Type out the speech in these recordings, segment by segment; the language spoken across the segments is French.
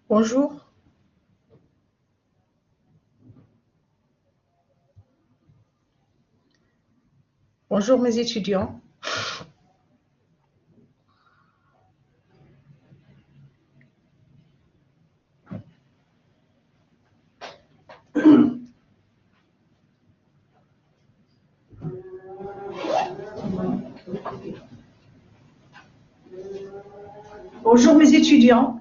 Bonjour. Bonjour mes étudiants. Bonjour mes étudiants.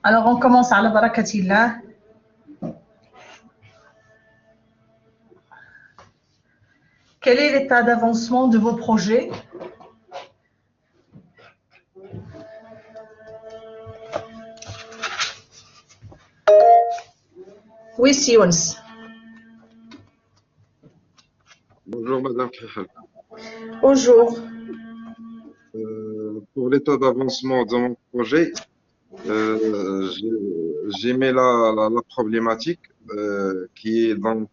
Alors on commence à la barakatillah. Quel est l'état d'avancement de vos projets? Oui, Sions. Bonjour Madame. Bonjour. Pour l'état d'avancement de mon projet, j'ai mis la problématique qui est dans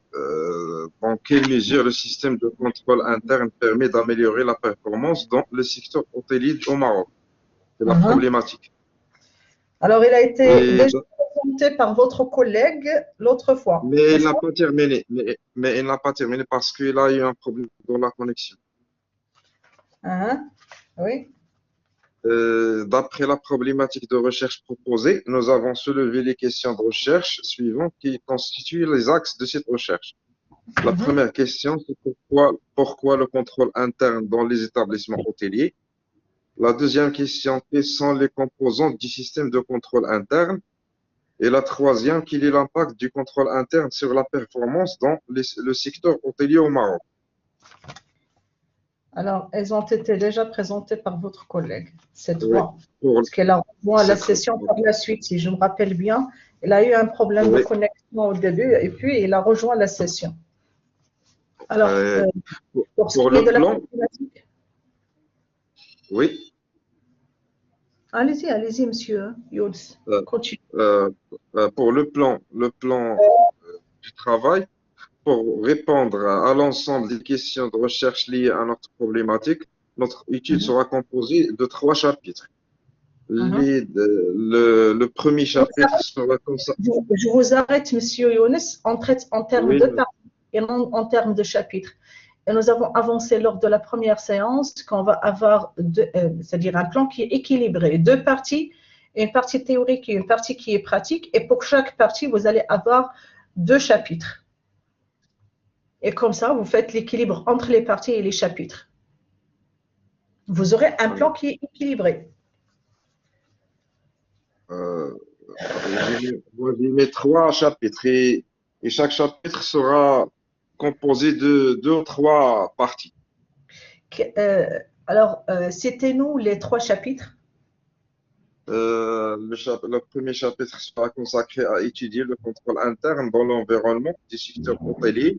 quelle mesure le système de contrôle interne permet d'améliorer la performance dans le secteur hôtelier au Maroc. C'est la problématique. Alors, il a été Et déjà présenté par votre collègue l'autre fois. mais il n'a pas terminé. Mais il n'a pas terminé parce qu'il a eu un problème dans la connexion. Oui. D'après la problématique de recherche proposée, nous avons soulevé les questions de recherche suivantes qui constituent les axes de cette recherche. La première question, c'est pourquoi le contrôle interne dans les établissements hôteliers? La deuxième question, quels sont les composants du système de contrôle interne? Et la troisième, quel est l'impact du contrôle interne sur la performance dans le secteur hôtelier au Maroc? Alors, elles ont été déjà présentées par votre collègue, ces Oui, trois. Parce qu'elle a rejoint la c'est session par la suite, si je me rappelle bien. Elle a eu un problème de oui. connexion au début et puis il a rejoint la session. Alors, pour ce Pour qui est le de la plan, problématique, oui. allez-y, monsieur Youds, Euh, continue. pour le plan du travail, pour répondre à l'ensemble des questions de recherche liées à notre problématique, notre étude sera composée de 3 chapitres. Le premier chapitre sera consacré. Je vous arrête, monsieur Younes, en termes Oui, de parties et non en termes de chapitres. Et nous avons avancé lors de la première séance qu'on va avoir, c'est-à-dire un plan qui est équilibré, 2 parties, une partie théorique et une partie qui est pratique. Et pour chaque partie, vous allez avoir 2 chapitres. Et comme ça, vous faites l'équilibre entre les parties et les chapitres. Vous aurez un plan qui est équilibré. j'ai mis 3 chapitres et chaque chapitre sera composé de 2 ou 3 parties. Alors, citez-nous les 3 chapitres. Le premier chapitre sera consacré à étudier le contrôle interne dans l'environnement du secteur hôtelier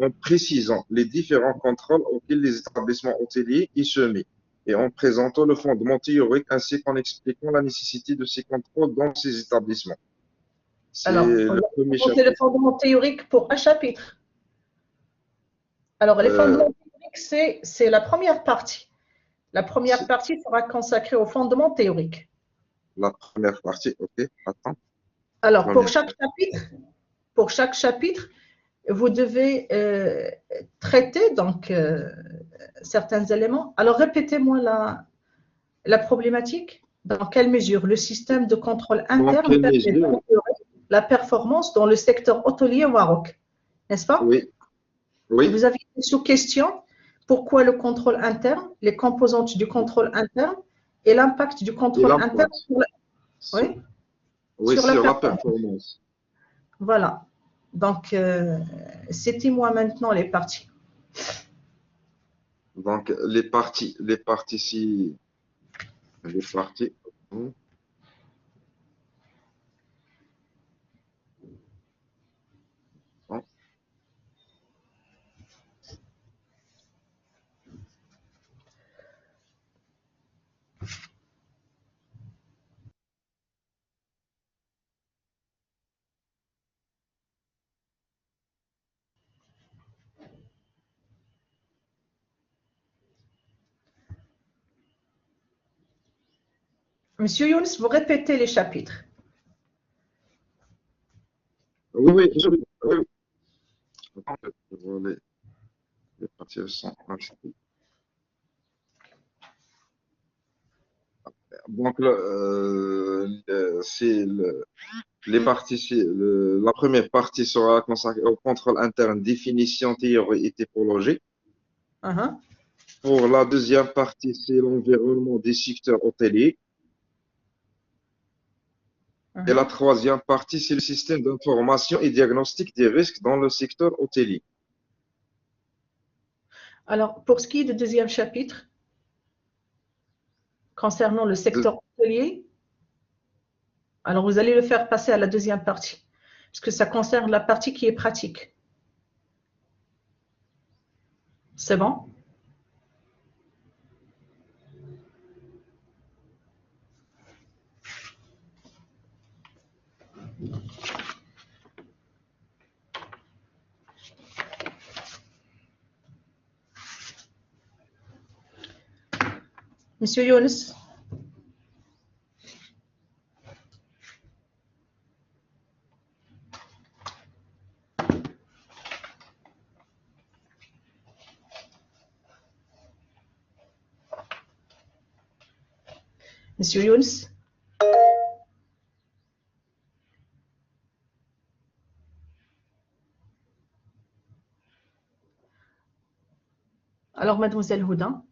en précisant les différents contrôles auxquels les établissements hôteliers y soumis et en présentant le fondement théorique ainsi qu'en expliquant la nécessité de ces contrôles dans ces établissements. C'est Alors, on le va premier présenter le chapitre. fondement théorique pour un chapitre. Alors, les Euh, fondements théoriques, c'est la première partie. La première c'est partie sera consacrée aux fondements théoriques. la première partie, ok, attends, Alors, première. pour chaque chapitre, vous devez traiter donc certains éléments. Alors, répétez-moi la problématique. Dans quelle mesure le système de contrôle Dans interne quelle permet mesure? d'améliorer la performance dans le secteur hôtelier au Maroc, n'est-ce pas? Oui, Et oui, vous avez une sous-question. Pourquoi le contrôle interne, les composantes du contrôle interne et l'impact du et contrôle interne l'impact. oui, Oui, sur la sur la performance. performance. Voilà. Donc, citez-moi maintenant les parties. Donc, les parties, si, les parties. Hein. Monsieur Younes, vous répétez les chapitres. Oui, oui, oui. Attends, je vois les parties sont inscrites. Donc, les parties, la première partie sera consacrée au contrôle interne, définition, théorie et typologie. Uh-huh. Pour la deuxième partie, c'est l'environnement des secteurs hôteliers. Et la troisième partie, c'est le système d'information et diagnostic des risques dans le secteur hôtelier. Alors, pour ce qui est du deuxième chapitre, concernant le secteur hôtelier, alors vous allez le faire passer à la deuxième partie, parce que ça concerne la partie qui est pratique. C'est bon? Monsieur Younes? Monsieur Younes? Alors, mademoiselle Houda?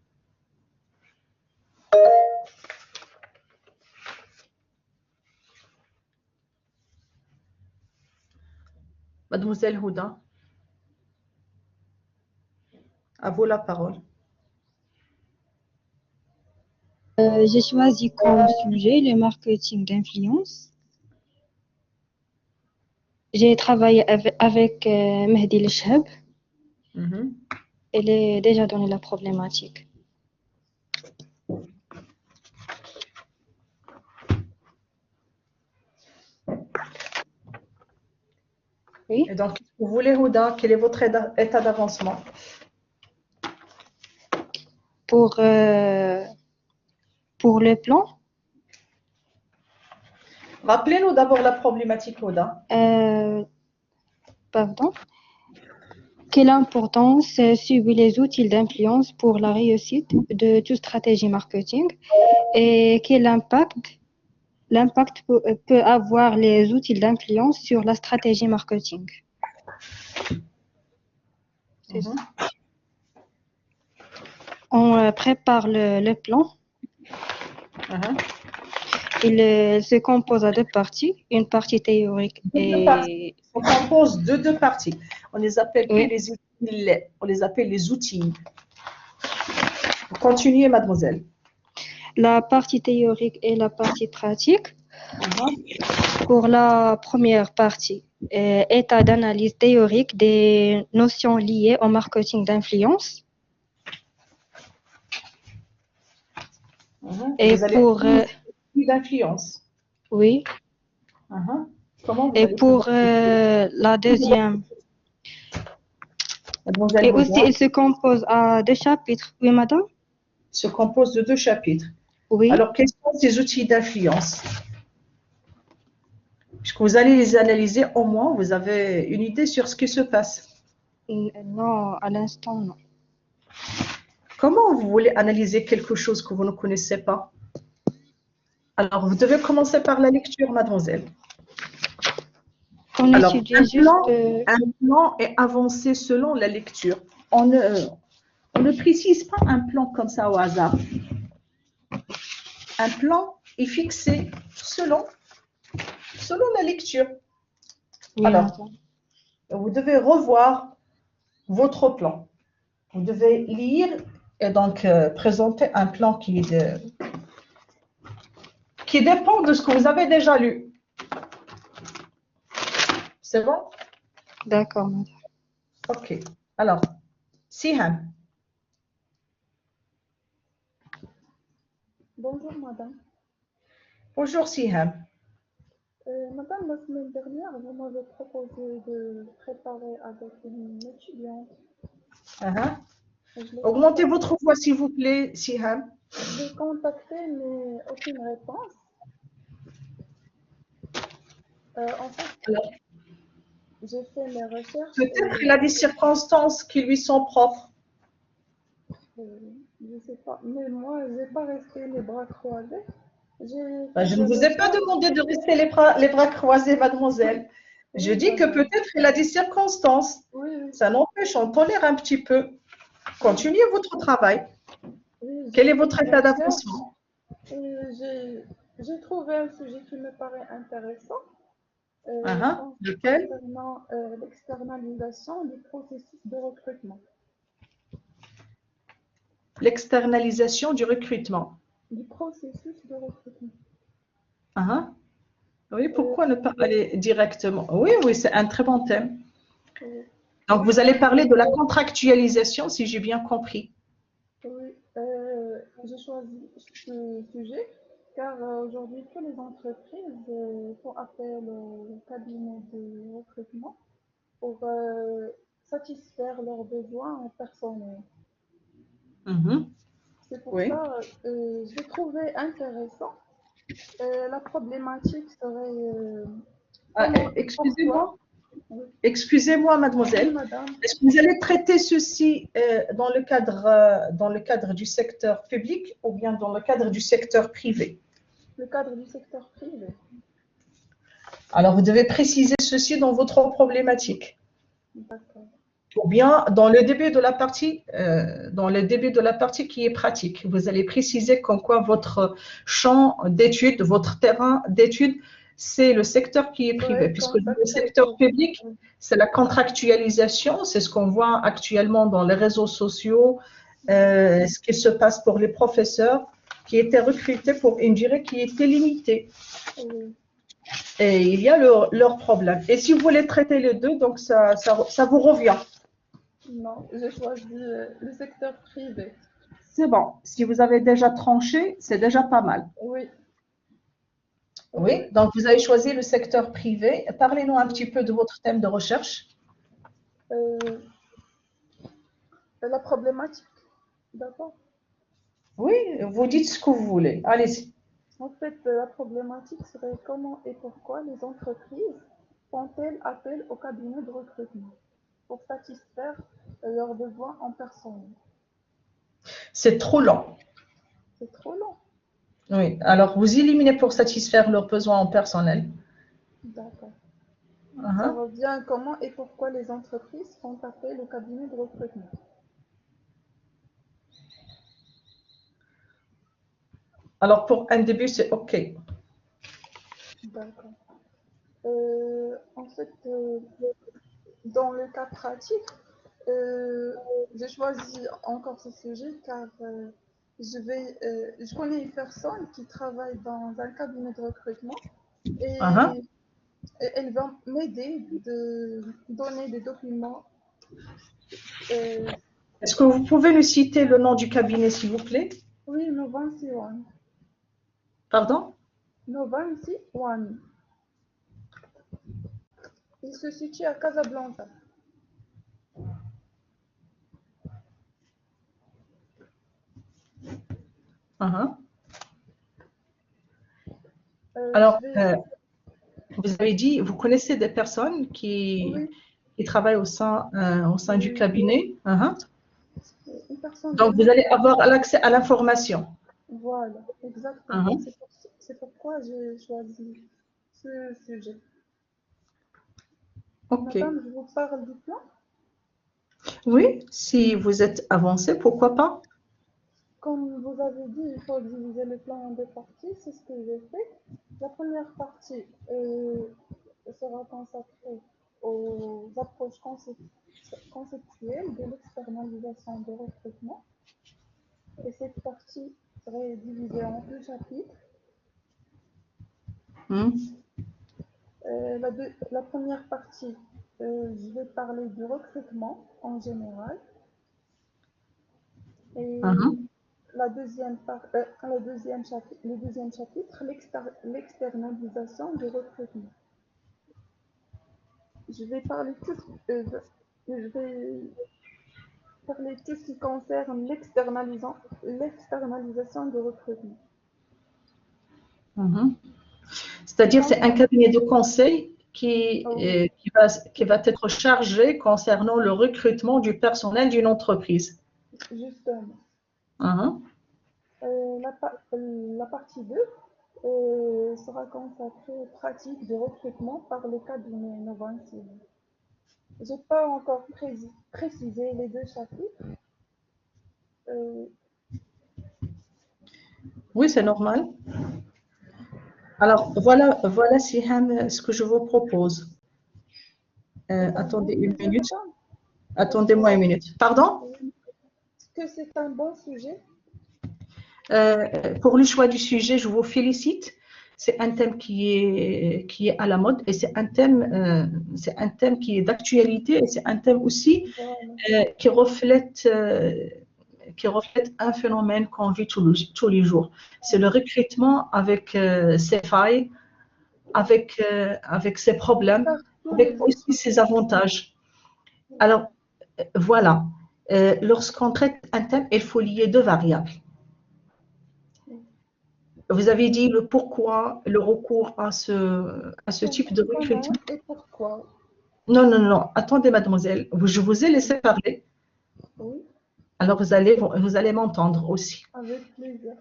Mademoiselle Houda? À vous la parole. J'ai choisi comme sujet le marketing d'influence. J'ai travaillé avec Mehdi Lecheb. Elle est déjà donné la problématique. Oui. Et donc, vous voulez, Houda, quel est votre état d'avancement? Pour le plan, Rappelez-nous d'abord la problématique, Houda. pardon. Quelle importance suivent les outils d'influence pour la réussite de toute stratégie marketing et quel l'impact peut avoir les outils d'influence sur la stratégie marketing? C'est ça. On prépare le plan. Il se compose de deux parties, une partie théorique et... On compose de deux parties. On les appelle Oui. on les appelle les outils. Continuez, mademoiselle. La partie théorique et la partie pratique. Pour la première partie, état d'analyse théorique des notions liées au marketing d'influence. Et pour d'influence. Oui. Comment vous et pour la deuxième. Mademoiselle Et Houda, aussi, il se compose à deux chapitres. Oui, madame? se compose de deux chapitres. Oui. Alors, quels sont ces outils d'influence? Puisque vous allez les analyser, au moins, vous avez une idée sur ce qui se passe. Non, à l'instant, non. Comment vous voulez analyser quelque chose que vous ne connaissez pas? Alors, vous devez commencer par la lecture, mademoiselle. On Alors, étudie juste... un plan est avancé selon la lecture. On ne précise pas un plan comme ça au hasard. Un plan est fixé selon la lecture. Oui, alors, madame. vous devez revoir votre plan. Vous devez lire et donc présenter un plan qui dépend de ce que vous avez déjà lu. C'est bon? D'accord, madame. Ok. Alors, Siham. Bonjour madame. Bonjour Siham. Madame, la semaine dernière, vous m'avez proposé de préparer avec une étudiante. Augmentez votre voix s'il vous plaît, Siham. Je l'ai contactée, mais aucune réponse. En fait, Alors, j'ai fait mes recherches peut-être il et a des circonstances qui lui sont propres. je sais pas. Mais moi, j'ai pas resté les bras croisés. J'ai Ben, fait je des ne vous ai pas recherches. demandé de rester les bras croisés, mademoiselle. Je Oui, dis que madame. peut-être il a des circonstances. Oui, oui, Ça n'empêche, on tolère un petit peu. Continuez votre travail. oui, j'ai Quel est fait votre des état recherches d'avancement? et j'ai trouvé un sujet qui me paraît intéressant Lequel? concernant l'externalisation du processus de recrutement. L'externalisation du recrutement. Du processus de recrutement. Ah, oui, Euh, pourquoi ne pas aller directement? Oui, oui, c'est un très bon thème. euh, Donc, oui, vous allez parler de la contractualisation, si j'ai bien compris. oui, j'ai choisi ce sujet car aujourd'hui, toutes les entreprises font appel au cabinet de recrutement pour satisfaire leurs besoins en personnel. Mhm. C'est pour Oui. ça je l'ai trouvé intéressant. La problématique serait Ah, comment et pourquoi. excusez-moi, Oui, excusez-moi, oui, mademoiselle. madame. Est-ce que vous allez traiter ceci dans le cadre du secteur public ou bien dans le cadre du secteur privé? Le cadre du secteur privé. Alors, vous devez préciser ceci dans votre problématique. D'accord. Ou bien dans le début de la partie, qui est pratique. Vous allez préciser comme quoi votre champ d'études, votre terrain d'études, c'est le secteur qui est privé, Serait puisque le consacré secteur pour. public, Oui, c'est la contractualisation, c'est ce qu'on voit actuellement dans les réseaux sociaux, ce qui se passe pour les professeurs qui étaient recrutés pour une durée qui était limitée. oui. Et il y a leur problème. Et si vous voulez traiter les deux, donc ça vous revient. Non, j'ai choisi le secteur privé. C'est bon. Si vous avez déjà tranché, c'est déjà pas mal. Oui, Oui, euh, donc vous avez choisi le secteur privé. Parlez-nous un petit peu de votre thème de recherche. euh, la problématique. D'accord. Oui, vous dites ce que vous voulez. Allez-y. En fait, la problématique serait comment et pourquoi les entreprises font-elles appel au cabinet de recrutement pour satisfaire leurs besoins en personne. C'est trop lent. C'est trop long. Oui, alors vous éliminez pour satisfaire leurs besoins en personnel. D'accord. Ça Uh-huh. revient comment et pourquoi les entreprises font appel au cabinet de recrutement. Alors pour un début, c'est OK. D'accord. En fait, dans le cas pratique, euh, j'ai choisi encore ce sujet car je connais une personne qui travaille dans un cabinet de recrutement Uh-huh. et, et elle va m'aider de donner des documents. euh, Est-ce que vous pouvez nous citer le nom du cabinet, s'il vous plaît? oui, Novancy One. Pardon? Novancy One. Il se situe à Casablanca. Uh-huh. Je Alors, vais. vous avez dit, vous connaissez des personnes Oui, qui travaillent au sein du oui. cabinet. Uh-huh. Une personne de Donc, vous mon allez équipe. avoir l'accès à l'information. Voilà, exactement. Uh-huh. C'est pourquoi j'ai choisi ce sujet. OK. Madame, je vous parle du plan. Oui, si vous êtes avancé, pourquoi pas? Comme vous avez dit, il faut diviser le plan en deux parties. C'est ce que j'ai fait. La première partie sera consacrée aux approches conceptuelles de l'externalisation des recrutements. Et cette partie serait divisée en deux chapitres. Hmm. La première partie, je vais parler du recrutement en général. Et Uh-huh. le deuxième chapitre, l'externalisation du recrutement. Je vais parler je vais parler tout ce qui concerne l'externalisation du recrutement. Mhm. C'est-à-dire, c'est un cabinet de conseil qui va être chargé concernant le recrutement du personnel d'une entreprise. Justement. Mhm. La partie 2 sera consacrée aux pratiques de recrutement par le cabinet Novancil. Je n'ai pas encore précisé les deux chapitres. Oui, c'est normal. Alors, voilà Siham, ce que je vous propose. Attendez une minute. Attendez-moi une minute. Pardon? Est-ce que c'est un bon sujet? Pour le choix du sujet, je vous félicite. C'est un thème qui est à la mode et c'est un thème qui est d'actualité et c'est un thème aussi qui reflète un phénomène qu'on vit tous les jours. C'est le recrutement avec ses failles, avec ses problèmes, avec aussi ses avantages. Alors, voilà. Lorsqu'on traite un thème, il faut lier deux variables. Vous avez dit le pourquoi, le recours à ce type de recrutement. Et pourquoi? Non, non, non. Attendez, mademoiselle. Je vous ai laissé parler. Oui. Alors, vous allez m'entendre aussi. Avec plaisir.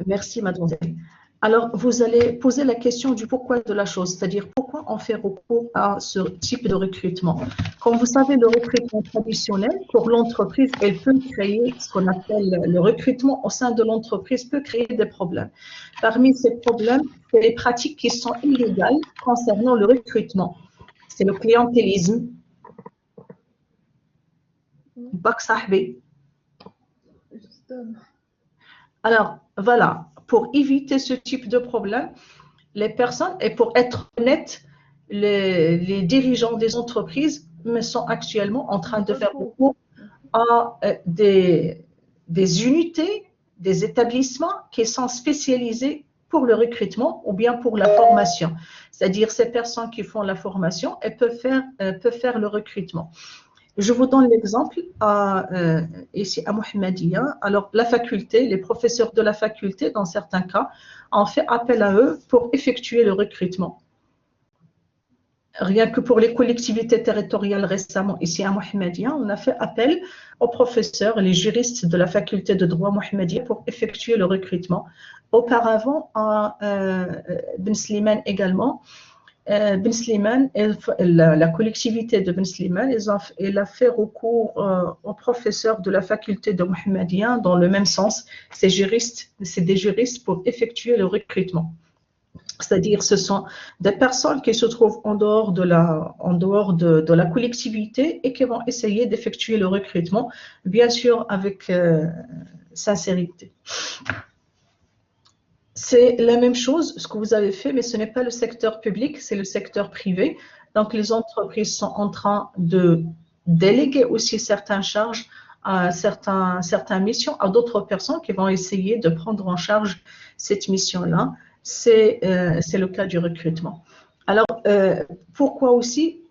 Merci, mademoiselle. Alors, vous allez poser la question du pourquoi de la chose, c'est-à-dire pourquoi on fait recours à ce type de recrutement. Comme vous savez, le recrutement traditionnel pour l'entreprise, elle peut créer ce qu'on appelle le recrutement au sein de l'entreprise, peut créer des problèmes. Parmi ces problèmes, c'est les pratiques qui sont illégales concernant le recrutement. C'est le clientélisme. Bak sahbi. Alors, voilà, pour éviter ce type de problème, les personnes, et pour être honnête, les dirigeants des entreprises sont actuellement en train de faire recours à des unités, des établissements qui sont spécialisés pour le recrutement ou bien pour la formation. C'est-à-dire ces personnes qui font la formation, elles peuvent faire le recrutement. Je vous donne l'exemple ici à Mohammedia. Alors, la faculté, les professeurs de la faculté, dans certains cas, ont fait appel à eux pour effectuer le recrutement. Rien que pour les collectivités territoriales récemment, ici à Mohammedia, on a fait appel aux professeurs, les juristes de la faculté de droit Mohammedia pour effectuer le recrutement. Auparavant, à Ben Slimane également, Ben Slimane, la collectivité de Ben Slimane, elle a fait recours aux professeurs de la faculté de Mohammedia dans le même sens. C'est des juristes pour effectuer le recrutement. C'est-à-dire, ce sont des personnes qui se trouvent en dehors de la collectivité et qui vont essayer d'effectuer le recrutement, bien sûr avec sincérité. C'est la même chose, ce que vous avez fait, mais ce n'est pas le secteur public, c'est le secteur privé. Donc, les entreprises sont en train de déléguer aussi certaines charges, certaines missions à d'autres personnes qui vont essayer de prendre en charge cette mission-là. C'est le cas du recrutement. Alors, pourquoi aussi?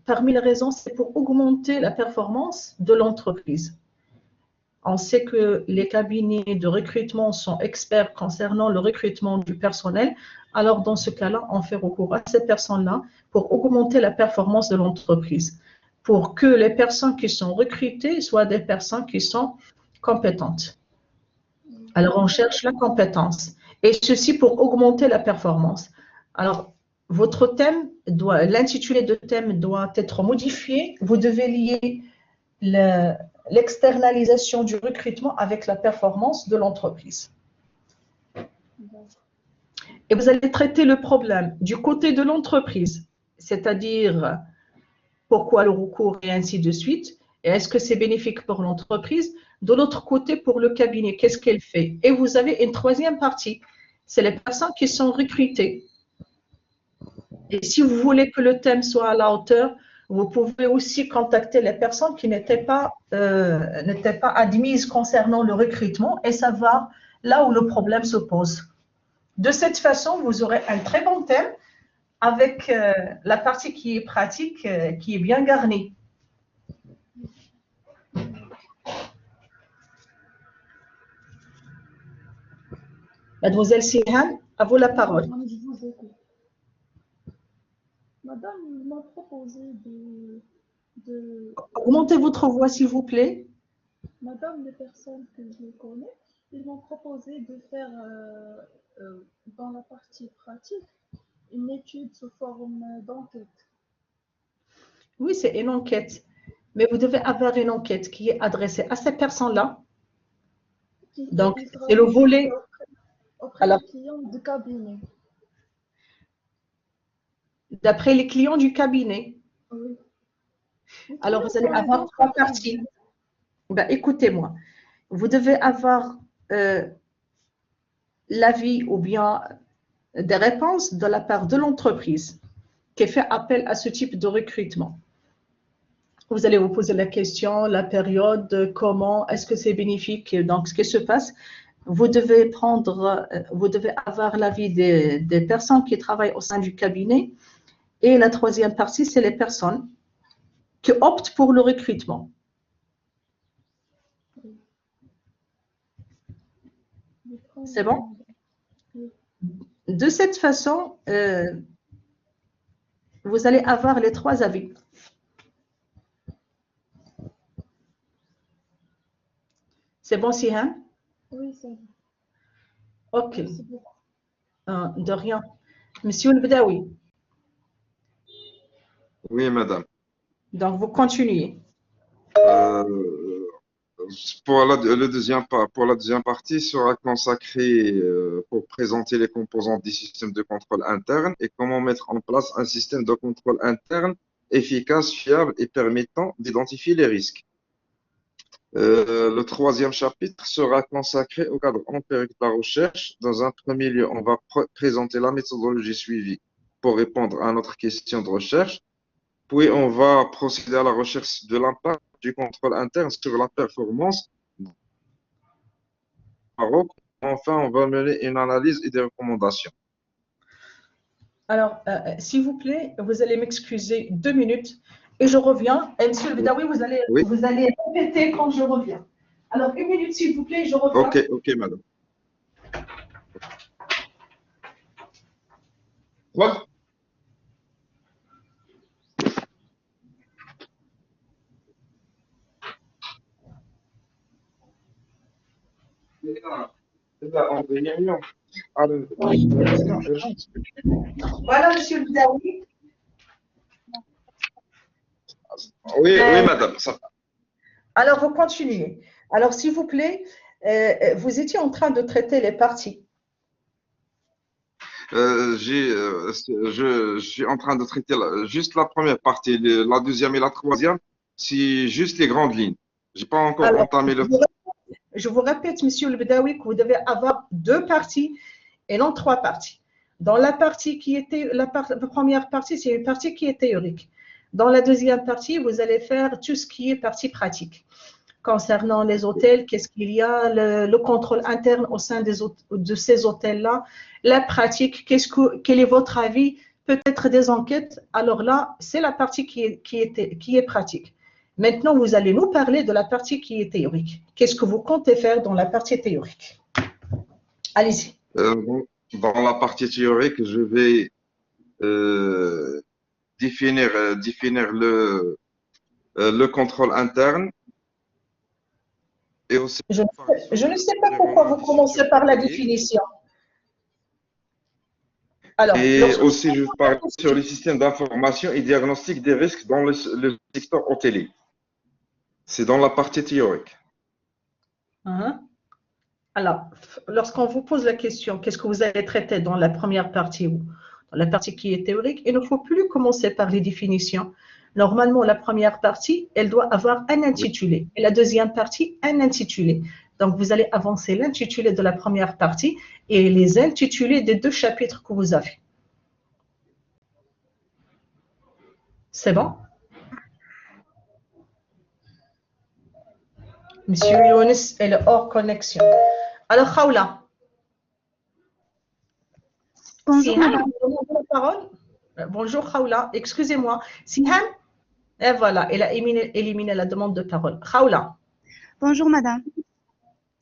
Parmi les raisons, c'est pour augmenter la performance de l'entreprise. On sait que les cabinets de recrutement sont experts concernant le recrutement du personnel. Alors, dans ce cas-là, on fait recours à ces personnes-là pour augmenter la performance de l'entreprise, pour que les personnes qui sont recrutées soient des personnes qui sont compétentes. Alors, on cherche la compétence. Et ceci pour augmenter la performance. Alors, votre thème, l'intitulé de thème doit être modifié. Vous devez lier l'externalisation du recrutement avec la performance de l'entreprise. Et vous allez traiter le problème du côté de l'entreprise, c'est-à-dire pourquoi le recours et ainsi de suite. Et est-ce que c'est bénéfique pour l'entreprise? De l'autre côté, pour le cabinet, qu'est-ce qu'elle fait? Et vous avez une troisième partie, c'est les personnes qui sont recrutées. Et si vous voulez que le thème soit à la hauteur, vous pouvez aussi contacter les personnes qui n'étaient pas admises concernant le recrutement et savoir là où le problème se pose. De cette façon, vous aurez un très bon thème avec la partie qui est pratique, qui est bien garnie. Mademoiselle Sihan, à vous la parole. Madame, je vous écoute. Madame, ils m'ont proposé de... Augmentez votre voix, s'il vous plaît. Madame, les personnes que je connais, ils m'ont proposé de faire dans la partie pratique une étude sous forme d'enquête. Oui, c'est une enquête. Mais vous devez avoir une enquête qui est adressée à ces personnes-là. Donc, qui sera c'est le volet. auprès Alors, des clients du cabinet. d'après les clients du cabinet. Oui. Alors, vous allez avoir trois parties. Ben, écoutez-moi. Vous devez avoir l'avis ou bien des réponses de la part de l'entreprise qui fait appel à ce type de recrutement. Vous allez vous poser la question, la période, comment, est-ce que c'est bénéfique? Donc, ce qui se passe, vous devez avoir l'avis des personnes qui travaillent au sein du cabinet. Et la troisième partie, c'est les personnes qui optent pour le recrutement. C'est bon? De cette façon, vous allez avoir les trois avis. C'est bon, Sihan? Oui, c'est bon. OK. Merci beaucoup. De rien. Monsieur El-Bdaoui, Oui, madame. donc vous continuez. Pour la deuxième partie sera consacrée pour présenter les composantes du système de contrôle interne et comment mettre en place un système de contrôle interne efficace, fiable et permettant d'identifier les risques. Le troisième chapitre sera consacré au cadre empirique de la recherche. Dans un premier lieu, on va présenter la méthodologie suivie pour répondre à notre question de recherche. Puis, on va procéder à la recherche de l'impact du contrôle interne sur la performance. Enfin, on va mener une analyse et des recommandations. Alors, s'il vous plaît, vous allez m'excuser 2 minutes et je reviens. Et monsieur El-Bdaoui, Oui. vous allez répéter quand je reviens. Alors, 1 minute, s'il vous plaît, je reviens. Ok, madame. Quoi? Voilà, monsieur El-Bdaoui. Oui, madame. Ça va. Alors, vous continuez. Alors, s'il vous plaît, vous étiez en train de traiter les parties. Je suis en train de traiter juste la première partie. La deuxième et la troisième, c'est juste les grandes lignes. J'ai pas encore Alors, entamé le. je vous répète, monsieur El-Bdaoui, que vous devez avoir 2 parties et non 3 parties. Dans la partie qui était, la première partie, c'est une partie qui est théorique. Dans la deuxième partie, vous allez faire tout ce qui est partie pratique. Concernant les hôtels, qu'est-ce qu'il y a, le contrôle interne au sein de ces hôtels-là, la pratique, quel est votre avis, peut-être des enquêtes. Alors là, c'est la partie qui est pratique. Maintenant, vous allez nous parler de la partie qui est théorique. Qu'est-ce que vous comptez faire dans la partie théorique? Allez-y. Dans la partie théorique, je vais définir le contrôle interne. Et aussi, Je ne sais pas pourquoi vous commencez par la définition. Alors, et aussi, je parle sur les systèmes d'information et diagnostic des risques dans le secteur hôtelier. C'est dans la partie théorique. Alors, lorsqu'on vous pose la question, qu'est-ce que vous allez traiter dans la première partie ou dans la partie qui est théorique, il ne faut plus commencer par les définitions. Normalement, la première partie, elle doit avoir un intitulé et la deuxième partie, un intitulé. Donc, vous allez avancer l'intitulé de la première partie et les intitulés des 2 chapitres que vous avez. C'est bon? Monsieur Younes est hors connexion. Alors, Khawla. Bonjour, madame. Bonjour, Khawla. Excusez-moi. Sihan? Et voilà, elle a éliminé la demande de parole. Khawla. Bonjour, madame.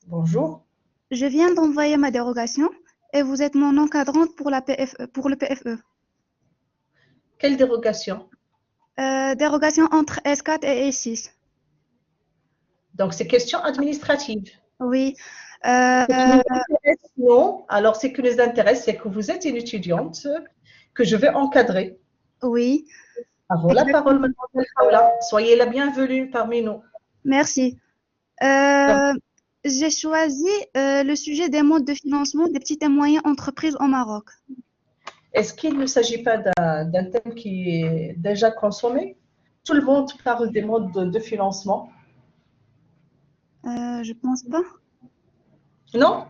Bonjour. Je viens d'envoyer ma dérogation et vous êtes mon encadrante pour la PFE, pour le PFE. Quelle dérogation? Dérogation entre S4 et S6. Donc, c'est question administrative. Oui. Ce qui nous intéresse, non. Alors, ce qui nous intéresse, c'est que vous êtes une étudiante que je vais encadrer. Oui. À vous la parole, mademoiselle Khawla. Soyez la bienvenue parmi nous. Merci. J'ai choisi le sujet des modes de financement des petites et moyennes entreprises au Maroc. Est-ce qu'il ne s'agit pas d'un thème qui est déjà consommé? Tout le monde parle des modes de financement. Je pense pas. Non?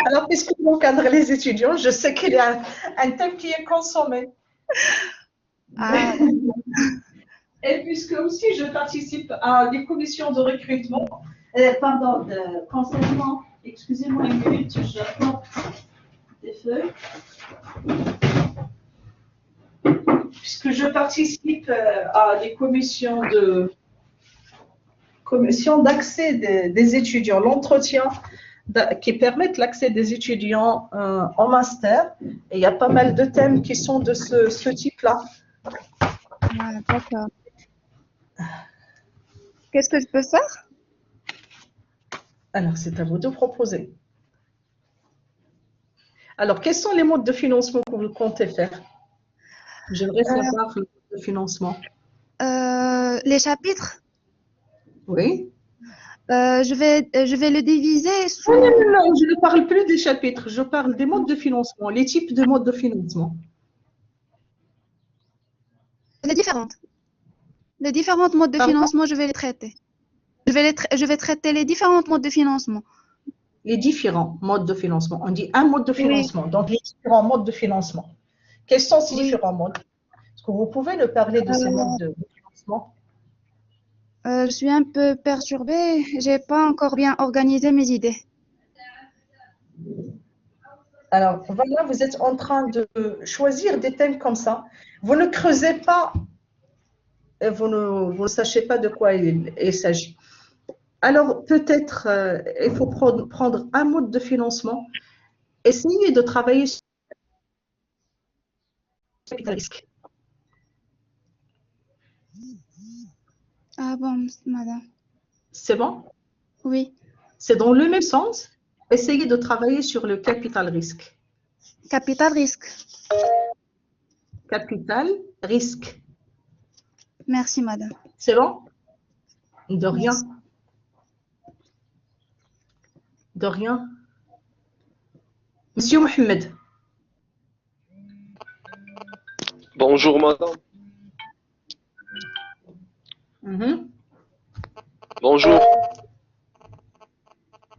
Alors, puisque vous encadrez les étudiants, je sais qu'il y a un thème qui est consommé. Ah, Et puisque aussi je participe à des commissions de recrutement, concernant, excusez-moi une minute, j'apporte des feuilles. Puisque je participe à des commissions d'accès des étudiants, l'entretien qui permettent l'accès des étudiants en master. Et il y a pas mal de thèmes qui sont de ce type-là. d'accord. Qu'est-ce que je peux faire? Alors, c'est à vous de proposer. Alors, quels sont les modes de financement que vous comptez faire? J'aimerais savoir le mode de financement. Les chapitres, Oui. je vais le diviser sous Non, non, non, non, je ne parle plus des chapitres, je parle des modes de financement, les types de modes de financement. les différentes. Les différents modes de Pardon? financement, je vais les traiter. Je vais traiter les différents modes de financement. Les différents modes de financement. On dit un mode de Oui, financement, donc les différents modes de financement. Quels sont ces oui. différents modes? Est-ce que vous pouvez nous parler de ces modes de financement? Je suis un peu perturbée. J'ai pas encore bien organisé mes idées. Alors, voilà, vous êtes en train de choisir des thèmes comme ça. Vous ne creusez pas, et vous ne sachez pas de quoi il s'agit. Alors, peut-être il faut prendre un mode de financement. Essayez de travailler sur le risque. Ah bon, madame. C'est bon? Oui. C'est dans le même sens. Essayez de travailler sur le capital risque. Capital risque. Capital risque. Merci, madame. C'est bon? De rien. Merci. De rien. Monsieur Mohamed. Bonjour madame. Mhm. Bonjour.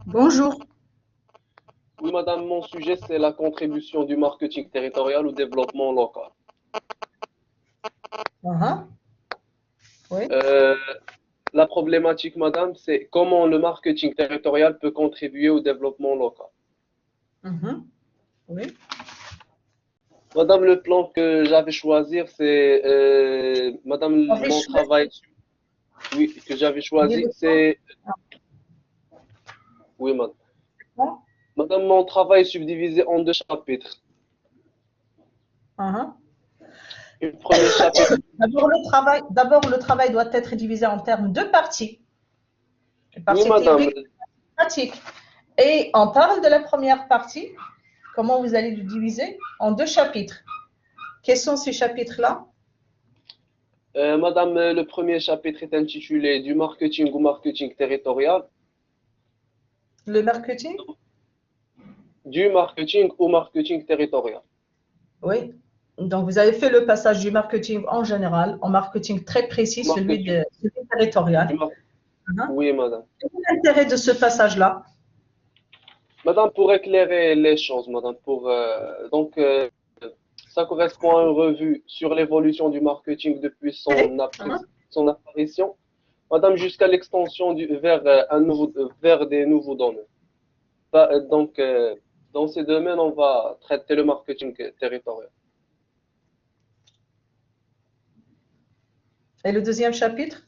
Bonjour. Oui madame, mon sujet c'est la contribution du marketing territorial au développement local. Uh-huh. Oui. La problématique madame, c'est comment le marketing territorial peut contribuer au développement local. Mhm. Oui. Madame, le plan que j'avais choisi, c'est madame, Avez mon choisi travail, oui, que j'avais choisi, le c'est, oui madame. plan. Madame, mon travail est subdivisé en deux chapitres. Uh-huh. Le premier chapitre, D'abord, le travail doit être divisé en termes de parties. Une oui partie madame, théorique, une pratique. Et on parle de la première partie. Comment vous allez le diviser? En deux chapitres. Quels sont ces chapitres-là? madame, le premier chapitre est intitulé du marketing au marketing territorial. Le marketing? Du marketing au marketing territorial. Oui. Donc, vous avez fait le passage du marketing en général au marketing très précis, celui Marketing, territorial. du mar- Uh-huh. Oui, madame. Quel est l'intérêt de ce passage-là? Madame, pour éclairer les choses, madame, ça correspond à une revue sur l'évolution du marketing depuis Uh-huh. son apparition, madame, jusqu'à l'extension vers, vers des nouveaux domaines. Donc, dans ces domaines, on va traiter le marketing territorial. Et le deuxième chapitre?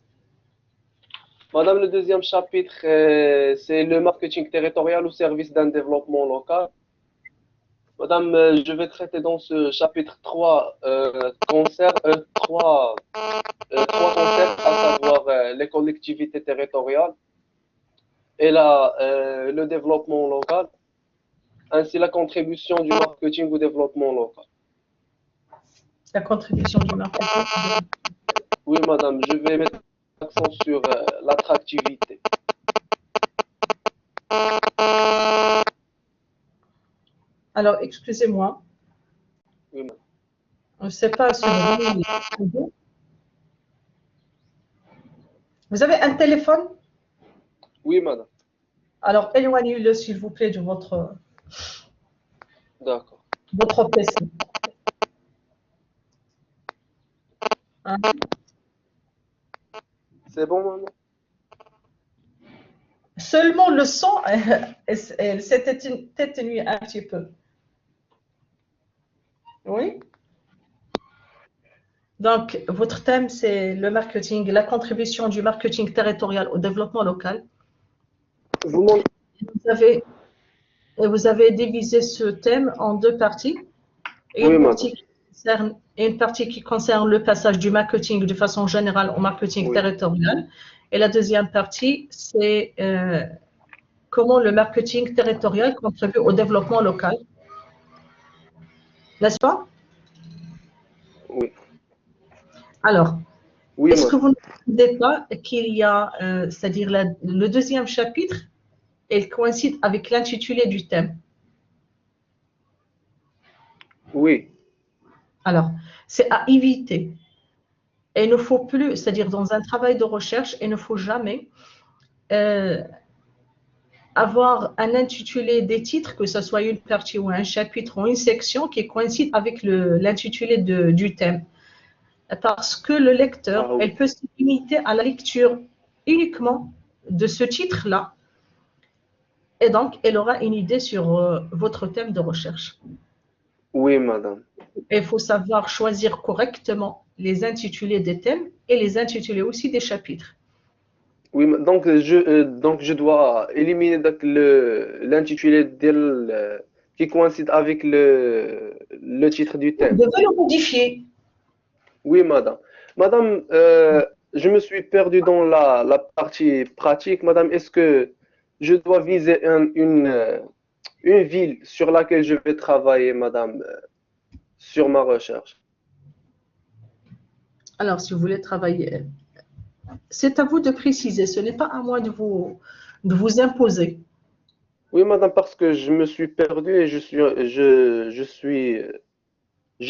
Madame, le deuxième chapitre, c'est le marketing territorial au service d'un développement local. Madame, je vais traiter dans ce chapitre trois concepts, à savoir les collectivités territoriales et le développement local, ainsi la contribution du marketing au développement local. La contribution du marketing. Oui, madame, je vais mettre l'accent sur l'attractivité. Alors, excusez-moi, Oui, madame. je ne sais pas si vous avez un téléphone? Oui, madame. Alors, éloignez-le, s'il vous plaît, de D'accord. votre PC. Hein? C'est bon, madame? Seulement le son, elle s'est atténuée un petit peu. Oui? Donc, votre thème, c'est le marketing, la contribution du marketing territorial au développement local. Vous m'en- Vous avez divisé ce thème en deux parties. Et Oui, une madame. partie qui concerne le passage du marketing de façon générale au marketing Oui. territorial. Et la deuxième partie, c'est comment le marketing territorial contribue au développement local. N'est-ce pas? Oui. Alors, Oui, est-ce que madame. vous ne trouvez pas qu'il y a, c'est-à-dire le deuxième chapitre, il coïncide avec l'intitulé du thème? Oui. Alors, c'est à éviter. Et il ne faut plus, c'est-à-dire dans un travail de recherche, il ne faut jamais avoir un intitulé des titres, que ce soit une partie ou un chapitre ou une section qui coïncide avec l'intitulé du thème. Parce que le lecteur, Ah oui. elle peut se limiter à la lecture uniquement de ce titre-là. Et donc, elle aura une idée sur votre thème de recherche. Oui, madame. Il faut savoir choisir correctement les intitulés des thèmes et les intitulés aussi des chapitres. Oui, donc je dois éliminer l'intitulé qui coïncide avec le titre du Vous thème. devez le modifier. Oui, madame. Madame, je me suis perdu dans la partie pratique. Madame, est-ce que je dois viser une ville sur laquelle je vais travailler, madame, sur ma recherche? Alors, si vous voulez travailler, c'est à vous de préciser. Ce n'est pas à moi de vous imposer. Oui, madame, parce que je me suis perdu et j'ai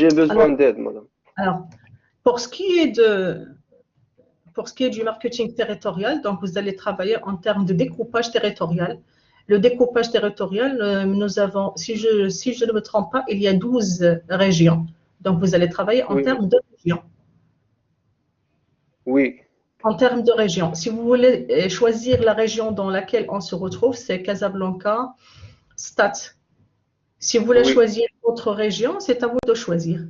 besoin Alors, d'aide, madame. alors, pour ce qui est du marketing territorial, donc vous allez travailler en termes de découpage territorial. Le découpage territorial, nous avons, si je ne me trompe pas, il y a 12 régions. Donc, vous allez travailler en Oui, termes de régions. oui, En termes de région, si vous voulez choisir la région dans laquelle on se retrouve, c'est Casablanca, Stade. Si vous voulez oui, choisir autre région, c'est à vous de choisir.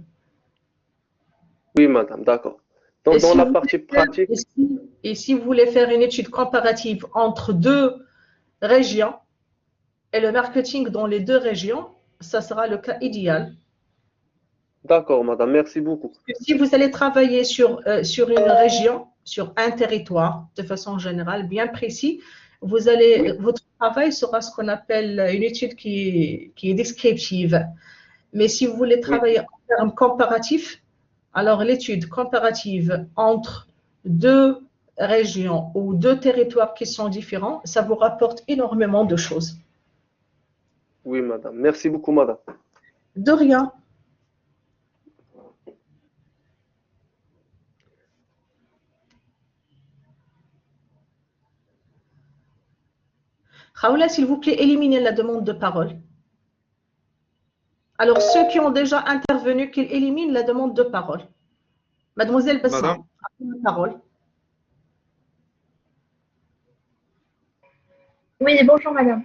oui, madame, d'accord. Et Donc, dans si la vous partie voulez faire, pratique, et si vous voulez faire une étude comparative entre deux régions et le marketing dans les deux régions, ça sera le cas idéal. d'accord, madame, merci beaucoup. Si vous allez travailler sur une région, sur un territoire, de façon générale, bien précis, Oui, votre travail sera ce qu'on appelle une étude qui est descriptive. Mais si vous voulez oui, travailler en termes comparatifs, alors l'étude comparative entre deux régions ou deux territoires qui sont différents, ça vous rapporte énormément de choses. oui, madame. Merci beaucoup, madame. De rien. Raoula, s'il vous plaît, éliminez la demande de parole. Alors, ceux qui ont déjà intervenu, qu'ils éliminent la demande de parole. Mademoiselle Besma, Madame, la parole. Oui, bonjour madame.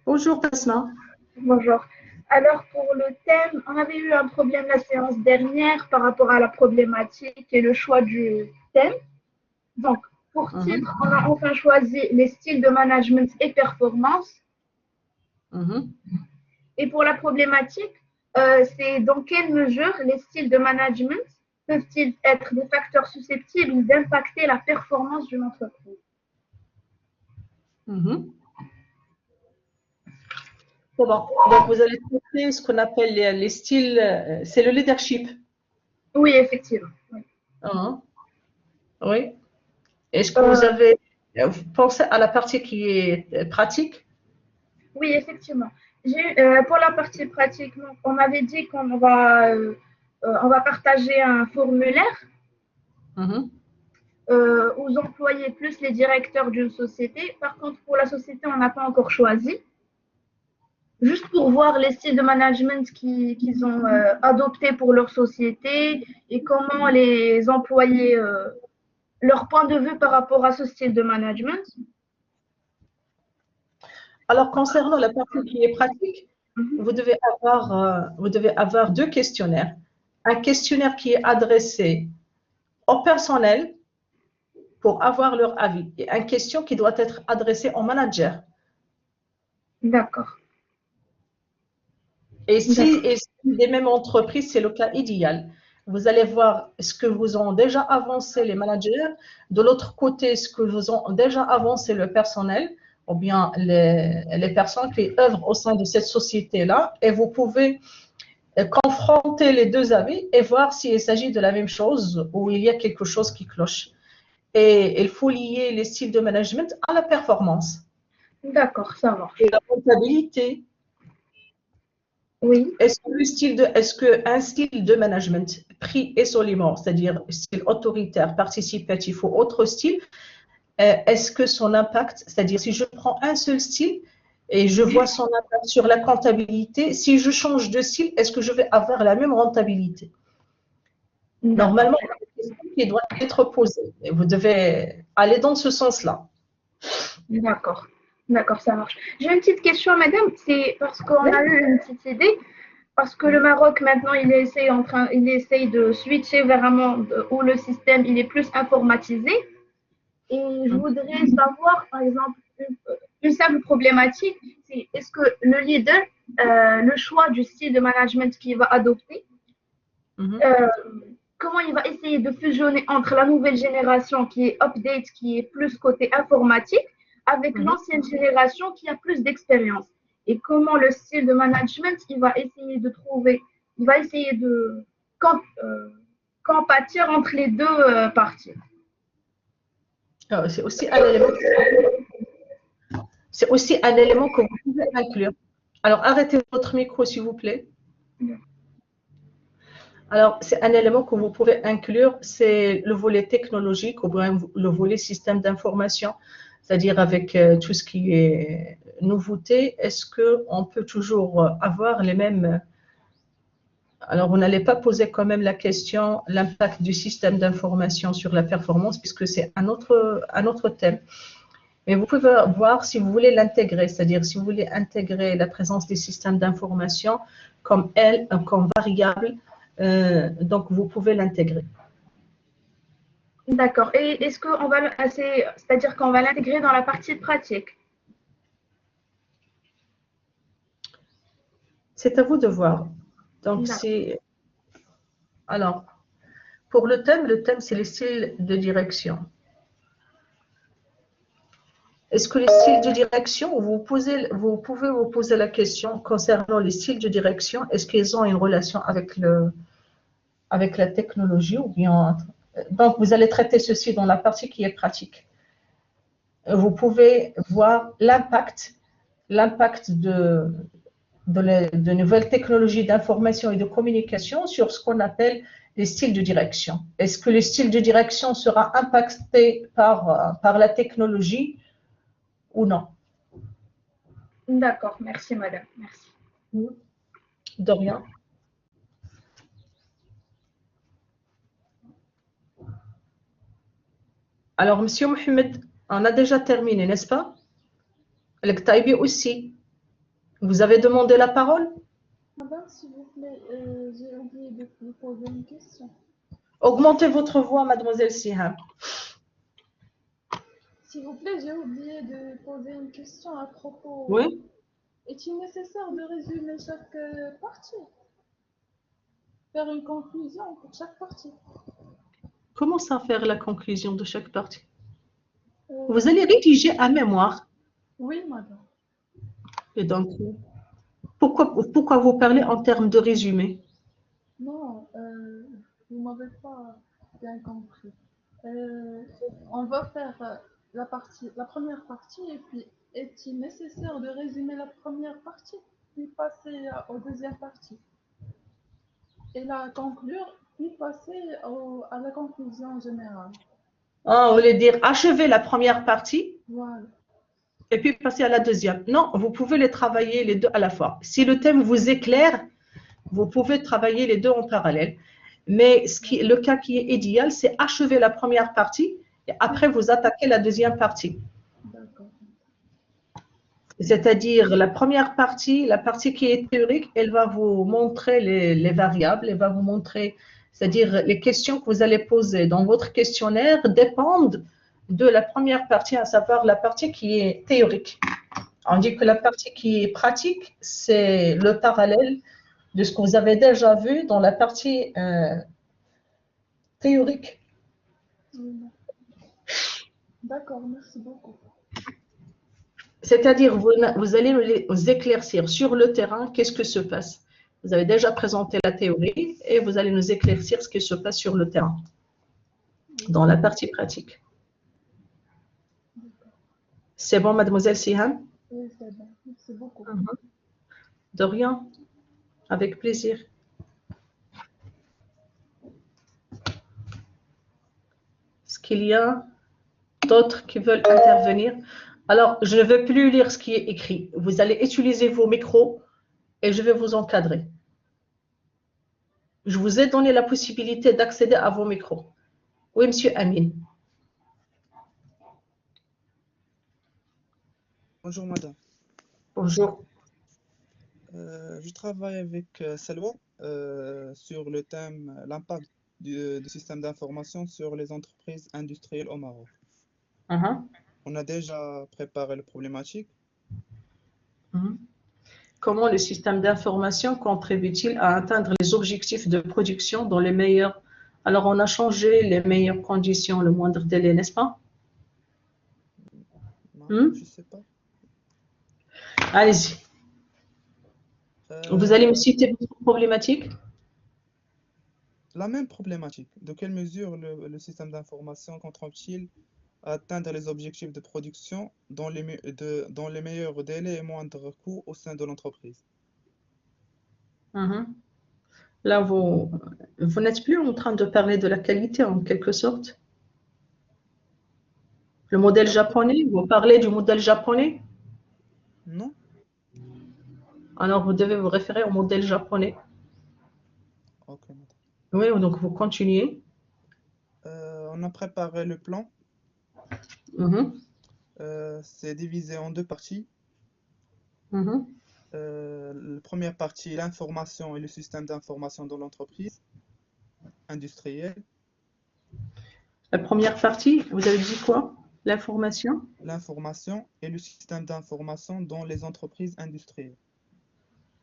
Bonjour Besma. Bonjour. Alors pour le thème, on avait eu un problème la séance dernière par rapport à la problématique et le choix du thème. Donc, Pour titre, on a enfin choisi les styles de management et performance. Et pour la problématique, c'est dans quelle mesure les styles de management peuvent-ils être des facteurs susceptibles d'impacter la performance d'une entreprise? C'est bon. Donc, vous allez traiter ce qu'on appelle les styles, c'est le leadership. Oui, effectivement. Oui. Oui. Est-ce que vous avez pensé à la partie qui est pratique? Oui, effectivement. Pour la partie pratique, on avait dit qu'on va partager un formulaire aux employés plus les directeurs d'une société. Par contre, pour la société, on n'a pas encore choisi. Juste pour voir les styles de management qu'ils ont adoptés pour leur société et comment les employés, leur point de vue par rapport à ce style de management. Alors, concernant la partie qui est pratique, vous devez avoir deux questionnaires. Un questionnaire qui est adressé au personnel pour avoir leur avis et une question qui doit être adressée au manager. D'accord. Et si des mêmes entreprises, c'est le cas idéal. Vous allez voir ce que vous ont déjà avancé les managers, de l'autre côté, ce que vous ont déjà avancé le personnel, ou bien les personnes qui œuvrent au sein de cette société-là, et vous pouvez confronter les deux avis et voir s'il s'agit de la même chose ou il y a quelque chose qui cloche. Et il faut lier les styles de management à la performance. D'accord, ça marche. Et la comptabilité. Oui. Est-ce qu'un style de management pris isolément, c'est-à-dire style autoritaire, participatif ou autre style, est-ce que son impact, c'est-à-dire si je prends un seul style et je vois son impact sur la comptabilité, si je change de style, est-ce que je vais avoir la même rentabilité? Normalement, c'est une question qui doit être posée. Et vous devez aller dans ce sens-là. D'accord. D'accord, ça marche. J'ai une petite question, madame. C'est parce qu'on a eu une petite idée. Parce que le Maroc, maintenant, il essaye de switcher vers un monde où le système il est plus informatisé. Et je voudrais savoir, par exemple, une simple problématique, c'est est-ce que le leader, le choix du style de management qu'il va adopter, comment il va essayer de fusionner entre la nouvelle génération qui est update, qui est plus côté informatique, avec l'ancienne génération qui a plus d'expérience. Et comment le style de management, il va essayer de compatir entre les deux parties. C'est aussi un élément que vous pouvez inclure. Alors, arrêtez votre micro, s'il vous plaît. Alors, c'est un élément que vous pouvez inclure, c'est le volet technologique ou bien le volet système d'information, c'est-à-dire avec tout ce qui est nouveauté. Est-ce qu'on peut toujours avoir les mêmes… Alors, vous n'allez pas poser quand même la question, l'impact du système d'information sur la performance, puisque c'est un autre thème. Mais vous pouvez voir si vous voulez l'intégrer, c'est-à-dire si vous voulez intégrer la présence des systèmes d'information comme variable, donc vous pouvez l'intégrer. D'accord. Et est-ce qu'on va, c'est-à-dire qu'on va l'intégrer dans la partie pratique? C'est à vous de voir. Donc alors, pour le thème c'est les styles de direction. Est-ce que les styles de direction, vous pouvez vous poser la question concernant les styles de direction, est-ce qu'ils ont une relation avec la technologie ou bien… Donc, vous allez traiter ceci dans la partie qui est pratique. Vous pouvez voir l'impact de nouvelles technologies d'information et de communication sur ce qu'on appelle les styles de direction. Est-ce que le style de direction sera impacté par la technologie ou non? D'accord, merci madame, merci. De rien. Alors, monsieur Mohamed, on a déjà terminé, n'est-ce pas? Le Ktaibi aussi. Vous avez demandé la parole? Madame, s'il vous plaît, j'ai oublié de vous poser une question. Augmentez votre voix, mademoiselle Siham. S'il vous plaît, j'ai oublié de poser une question à propos. Oui. Est-il nécessaire de résumer chaque partie? Faire une conclusion pour chaque partie? Comment ça faire la conclusion de chaque partie? Euh, Vous allez rédiger un mémoire. Oui, madame. Et donc, pourquoi vous parlez en termes de résumé? Non, vous m'avez pas bien compris. Euh, on va faire la première partie et puis est-il nécessaire de résumer la première partie, puis passer aux deuxième partie et la conclure, puis passer à la conclusion générale. Ah, on voulait dire achever la première partie Voilà. et puis passer à la deuxième. Non, vous pouvez les travailler les deux à la fois. Si le thème vous éclaire, vous pouvez travailler les deux en parallèle. Mais le cas qui est idéal, c'est achever la première partie et après vous attaquez la deuxième partie. D'accord. C'est-à-dire la première partie, la partie qui est théorique, elle va vous montrer les variables, elle va vous montrer, c'est-à-dire les questions que vous allez poser dans votre questionnaire dépendent de la première partie, à savoir la partie qui est théorique. On dit que la partie qui est pratique, c'est le parallèle de ce que vous avez déjà vu dans la partie théorique. D'accord, merci beaucoup. C'est-à-dire, vous allez nous éclaircir sur le terrain qu'est-ce que se passe. Vous avez déjà présenté la théorie et vous allez nous éclaircir ce qui se passe sur le terrain, dans la partie pratique. C'est bon, mademoiselle Sihan? Oui, c'est bon. Merci beaucoup. De rien, avec plaisir. Est-ce qu'il y a d'autres qui veulent intervenir? Alors, je ne vais plus lire ce qui est écrit. Vous allez utiliser vos micros et je vais vous encadrer. Je vous ai donné la possibilité d'accéder à vos micros. Oui, monsieur Amin. Bonjour madame. Bonjour. Je travaille avec Salwa sur le thème l'impact du système d'information sur les entreprises industrielles au Maroc. On a déjà préparé la problématique. Comment le système d'information contribue-t-il à atteindre les objectifs de production dans les meilleurs... Alors, on a changé les meilleures conditions, le moindre délai, n'est-ce pas? Non, je sais pas. Allez-y. Vous allez me citer votre problématique? La même problématique. De quelle mesure le système d'information contribue-t-il à atteindre les objectifs de production dans les meilleurs délais et moindres coûts au sein de l'entreprise? Là, vous n'êtes plus en train de parler de la qualité en quelque sorte. Le modèle japonais, vous parlez du modèle japonais? Non. Alors, vous devez vous référer au modèle japonais. Ok, madame. Oui, donc vous continuez. On a préparé le plan. C'est divisé en deux parties. La première partie, l'information et le système d'information dans l'entreprise industrielle. La première partie, vous avez dit quoi? L'information? L'information et le système d'information dans les entreprises industrielles.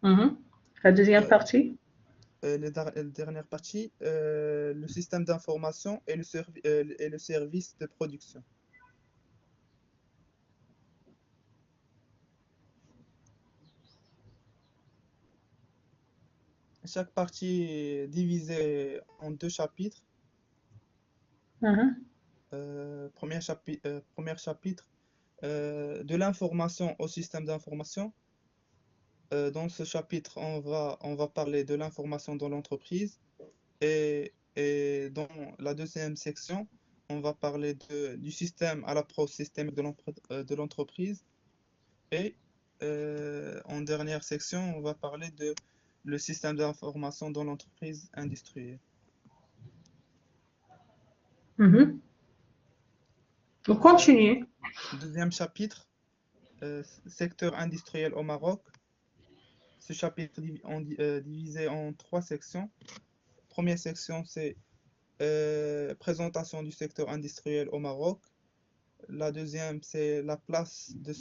La deuxième partie? La dernière partie, le système d'information et le service de production. Chaque partie est divisée en deux chapitres. Premier chapitre, de l'information au système d'information. Dans ce chapitre, on va parler de l'information dans l'entreprise et dans la deuxième section, on va parler du système à l'approche systémique de l'entreprise et en dernière section, on va parler de le système d'information dans l'entreprise industrielle. Vous continuez. Deuxième chapitre, secteur industriel au Maroc. Ce chapitre est divisé en trois sections. Première section, c'est présentation du secteur industriel au Maroc. La deuxième, c'est la place de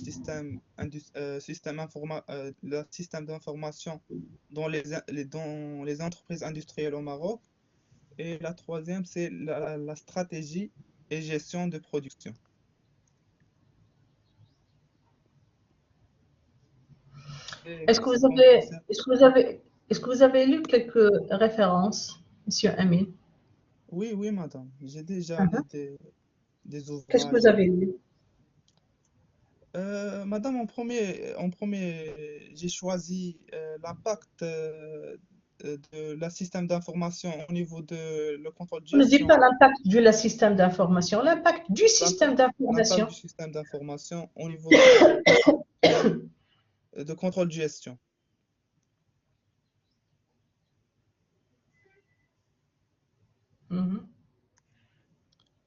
le système d'information dans les entreprises industrielles au Maroc. Et la troisième, c'est la stratégie et gestion de production. Et Est-ce que ce vous qu'on avez, concerne- est-ce que vous avez lu quelques références, Monsieur Amin? Oui, oui, madame. J'ai déjà lu Mhm. des Qu'est-ce que ouvrages. vous avez lu? Madame, en premier, j'ai choisi l'impact de la système d'information au niveau de le contrôle de On ne dit gestion. pas l'impact du système d'information, l'impact du système L'impact d'information. du système d'information au niveau de contrôle de gestion. Mhm.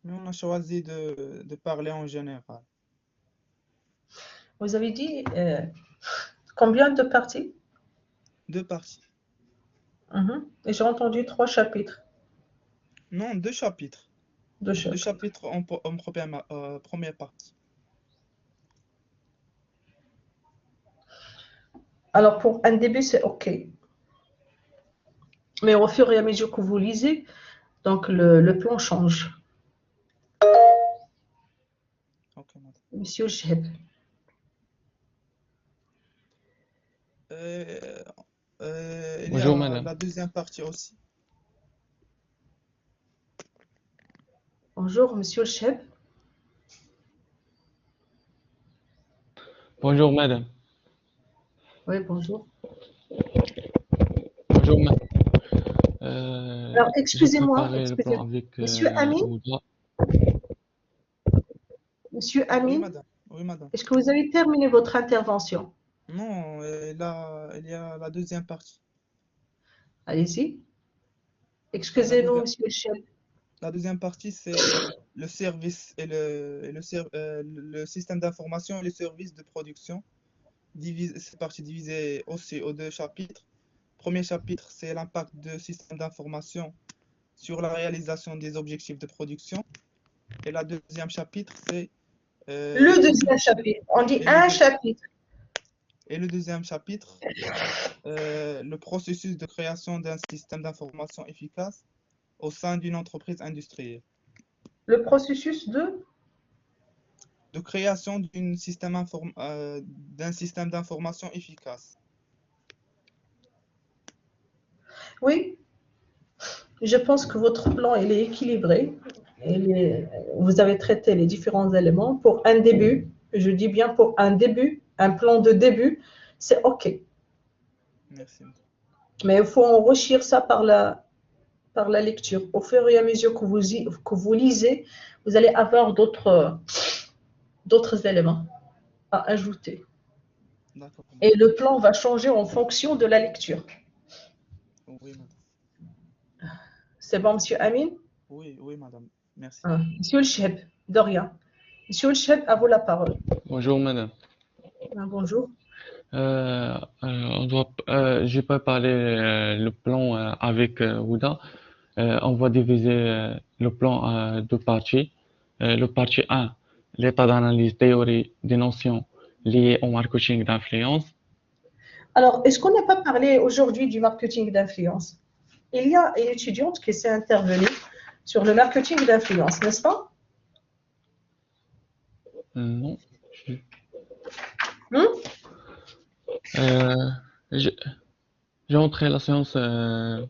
Mais on a choisi de parler en général. Vous avez dit combien de parties? Deux parties. Mhm. Et j'ai entendu 3 chapitres. Non, deux chapitres. Deux Deux chapitres. chapitres en première partie. Alors, pour un début, c'est OK. Mais au fur et à mesure que vous lisez, donc le plan change. Ok, madame. Monsieur Cheb. Euh, il y Bonjour, a madame. la deuxième partie aussi. Bonjour, Monsieur Cheb. Bonjour, madame. Oui, bonjour. Bonjour, madame. Alors, J'ai excusez-moi, préparé le plan avec Monsieur Amin, Ouda. Monsieur Oui, Amin, madame. Oui, madame. est-ce que vous avez terminé votre intervention? Non, là, il y a la deuxième partie. Allez-y. La Excusez-nous, deuxième, Monsieur Cheb. la deuxième partie, c'est le service le système d'information et le service de production. Cette partie divisée aussi aux deux chapitres. Premier chapitre, c'est l'impact du système d'information sur la réalisation des objectifs de production. Et la deuxième chapitre, c'est Le deuxième chapitre. On dit et un chapitre. le deuxième chapitre, le processus de création d'un système d'information efficace au sein d'une entreprise industrielle. Le processus de... De création d'un système d'information efficace. Oui, je pense que votre plan, il est équilibré. Vous avez traité les différents éléments. Pour un début, je dis bien pour un début, un plan de début, c'est OK. Merci. Mais il faut enrichir ça par la lecture. Au fur et à mesure que vous lisez, vous allez avoir d'autres éléments à ajouter. D'accord. Et le plan va changer en fonction de la lecture. Oui, madame. C'est bon, Monsieur Amin? Oui, oui, madame. Merci. Monsieur le Cheb, de rien. Monsieur le Cheb, à vous la parole. Bonjour, madame. Bonjour. J'ai préparé le plan avec Ouda. On va diviser le plan en deux parties. Le partie 1, l'état d'analyse théorie des notions liées au marketing d'influence. Alors, est-ce qu'on n'a pas parlé aujourd'hui du marketing d'influence? Il y a une étudiante qui s'est intervenue sur le marketing d'influence, n'est-ce pas? Non. Hmm? J'ai j'ai entré la séance en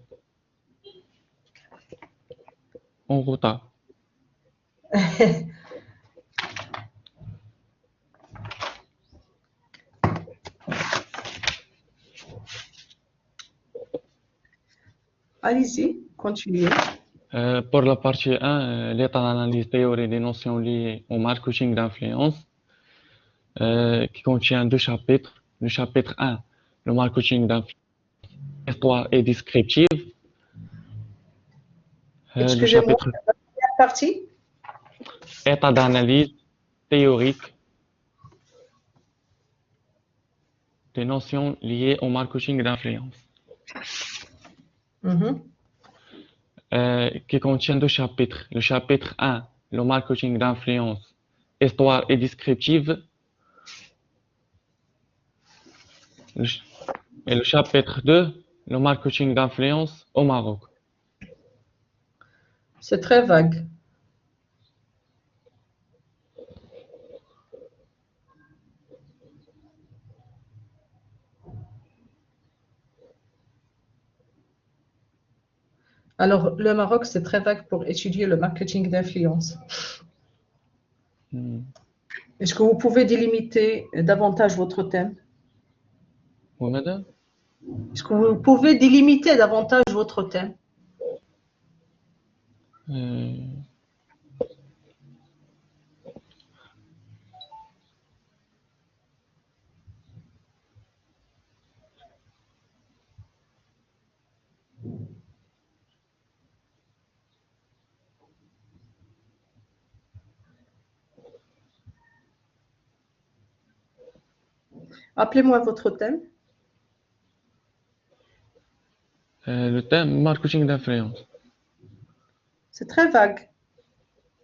retard. Allez-y, continuez. Pour la partie 1, l'état d'analyse théorie des notions liées au marketing d'influence, qui contient deux chapitres. Le chapitre 1, le marketing d'influence, histoire et descriptive. Le Excusez-moi, chapitre la première partie? état d'analyse théorique des notions liées au marketing d'influence, Mhm. qui contient deux chapitres. Le chapitre 1, le marketing d'influence, histoire et descriptive. Et le chapitre 2, le marketing d'influence au Maroc. C'est très vague. Alors, le Maroc, c'est très vague pour étudier le marketing d'influence. Est-ce que vous pouvez délimiter davantage votre thème? Oui, madame? Est-ce que vous pouvez délimiter davantage votre thème? Appelez-moi votre thème. Le thème marketing d'influence. C'est très vague.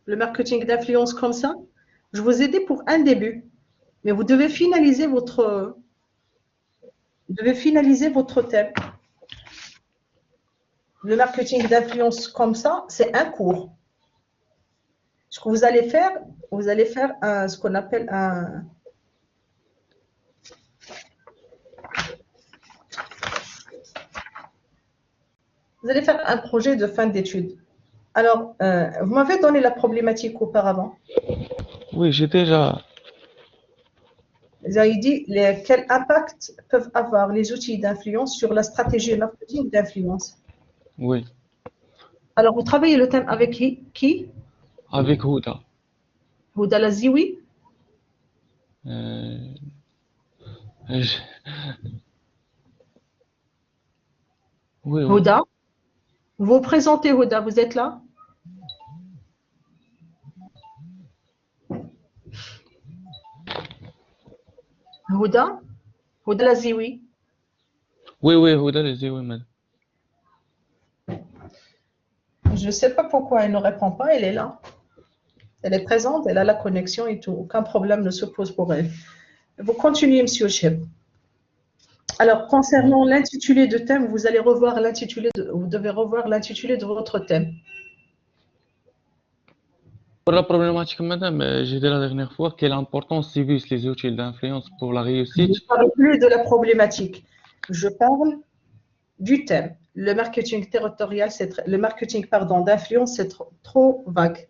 Le marketing d'influence comme ça, je vous ai aidé pour un début, mais vous devez finaliser votre thème. Le marketing d'influence comme ça, c'est un cours. Ce que vous allez faire ce qu'on appelle un… Vous allez faire un projet de fin d'études. Alors, vous m'avez donné la problématique auparavant. Oui, j'ai déjà. Vous avez dit quel impact peuvent avoir les outils d'influence sur la stratégie marketing d'influence. Oui, Alors, vous travaillez le thème avec qui? avec Houda. Houda Lazioui. Euh, je- Oui, oui. Houda. Vous vous présentez, Houda, vous êtes là? Houda? Houda Lazioui. Oui, oui, Houda, oui, madame. Je ne sais pas pourquoi elle ne répond pas, elle est là. Elle est présente, elle a la connexion et tout. Aucun problème ne se pose pour elle. Vous continuez, Monsieur Cheb. Alors, concernant l'intitulé de thème, vous allez revoir vous devez revoir l'intitulé de votre thème. Pour la problématique, madame, j'ai dit la dernière fois quelle importance civique les outils d'influence pour la Je réussite. ne parle plus de la problématique. Je parle du thème. Le marketing territorial, d'influence, c'est trop vague.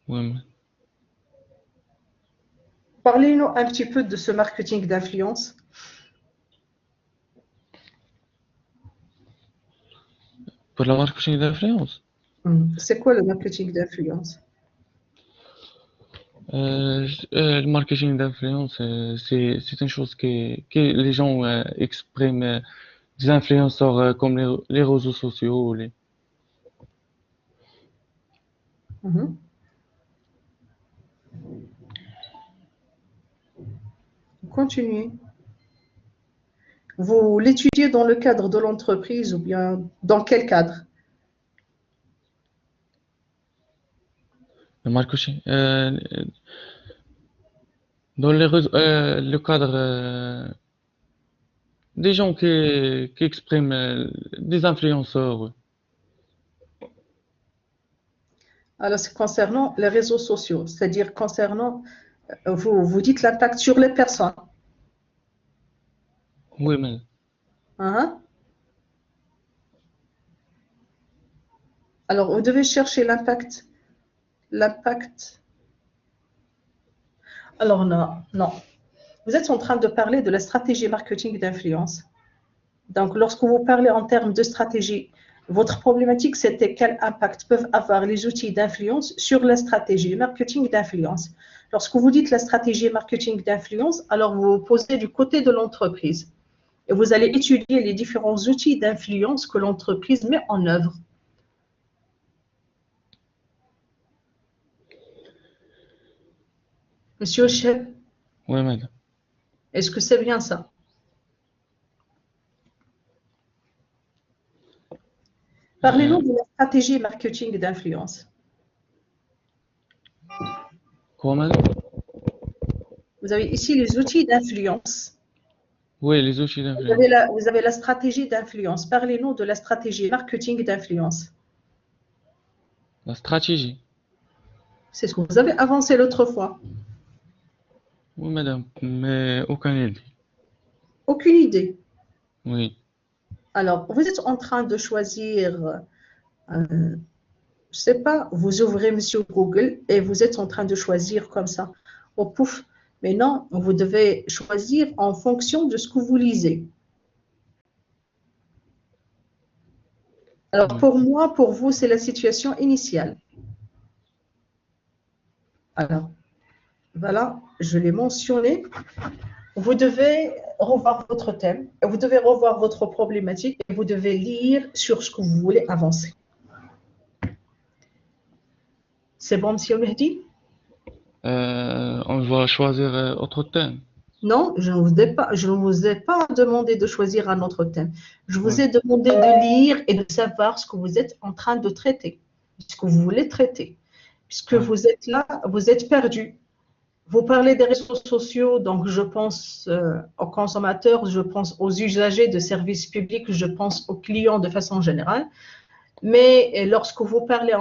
Oui, Parlez-nous un petit peu de ce marketing d'influence. pour la marketing d'influence. C'est quoi le marketing d'influence? Le marketing d'influence, c'est une chose que les gens expriment des influenceurs comme les réseaux sociaux. Mhm. Continuez. Vous l'étudiez dans le cadre de l'entreprise ou bien dans quel cadre? Le marketing, dans le cadre des gens qui expriment des influenceurs. Oui. Alors, c'est concernant les réseaux sociaux, c'est-à-dire concernant, vous dites l'impact sur les personnes. Oui, mais Hein? Alors, vous devez chercher l'impact. L'impact. Alors, non. Vous êtes en train de parler de la stratégie marketing d'influence. Donc, lorsque vous parlez en termes de stratégie, votre problématique, c'était quel impact peuvent avoir les outils d'influence sur la stratégie marketing d'influence. Lorsque vous dites la stratégie marketing d'influence, alors vous vous posez du côté de l'entreprise et vous allez étudier les différents outils d'influence que l'entreprise met en œuvre. Monsieur Cheb, oui, madame. est-ce que c'est bien ça? Parlez-nous de la stratégie marketing d'influence. Quoi, madame? Vous avez ici les outils d'influence. Oui, les outils d'influence. Vous avez la stratégie d'influence. Parlez-nous de la stratégie marketing d'influence. La stratégie. C'est ce que vous avez avancé l'autre fois. Oui, madame, mais aucune idée. Aucune idée. Oui. Alors, vous êtes en train de choisir, je ne sais pas, vous ouvrez Monsieur Google et vous êtes en train de choisir comme ça. Oh pouf. Mais non, vous devez choisir en fonction de ce que vous lisez. Alors, Oui. pour moi, pour vous, c'est la situation initiale. Alors, voilà, je l'ai mentionné. Vous devez revoir votre thème, vous devez revoir votre problématique et vous devez lire sur ce que vous voulez avancer. C'est bon, Monsieur Mehdi? On va choisir autre thème. Non, je ne vous ai pas demandé de choisir un autre thème. Je vous Oui. ai demandé de lire et de savoir ce que vous êtes en train de traiter, ce que vous voulez traiter. Puisque Oui. vous êtes là, vous êtes perdu. Vous parlez des réseaux sociaux, donc je pense aux consommateurs, je pense aux usagers de services publics, je pense aux clients de façon générale. Mais lorsque vous parlez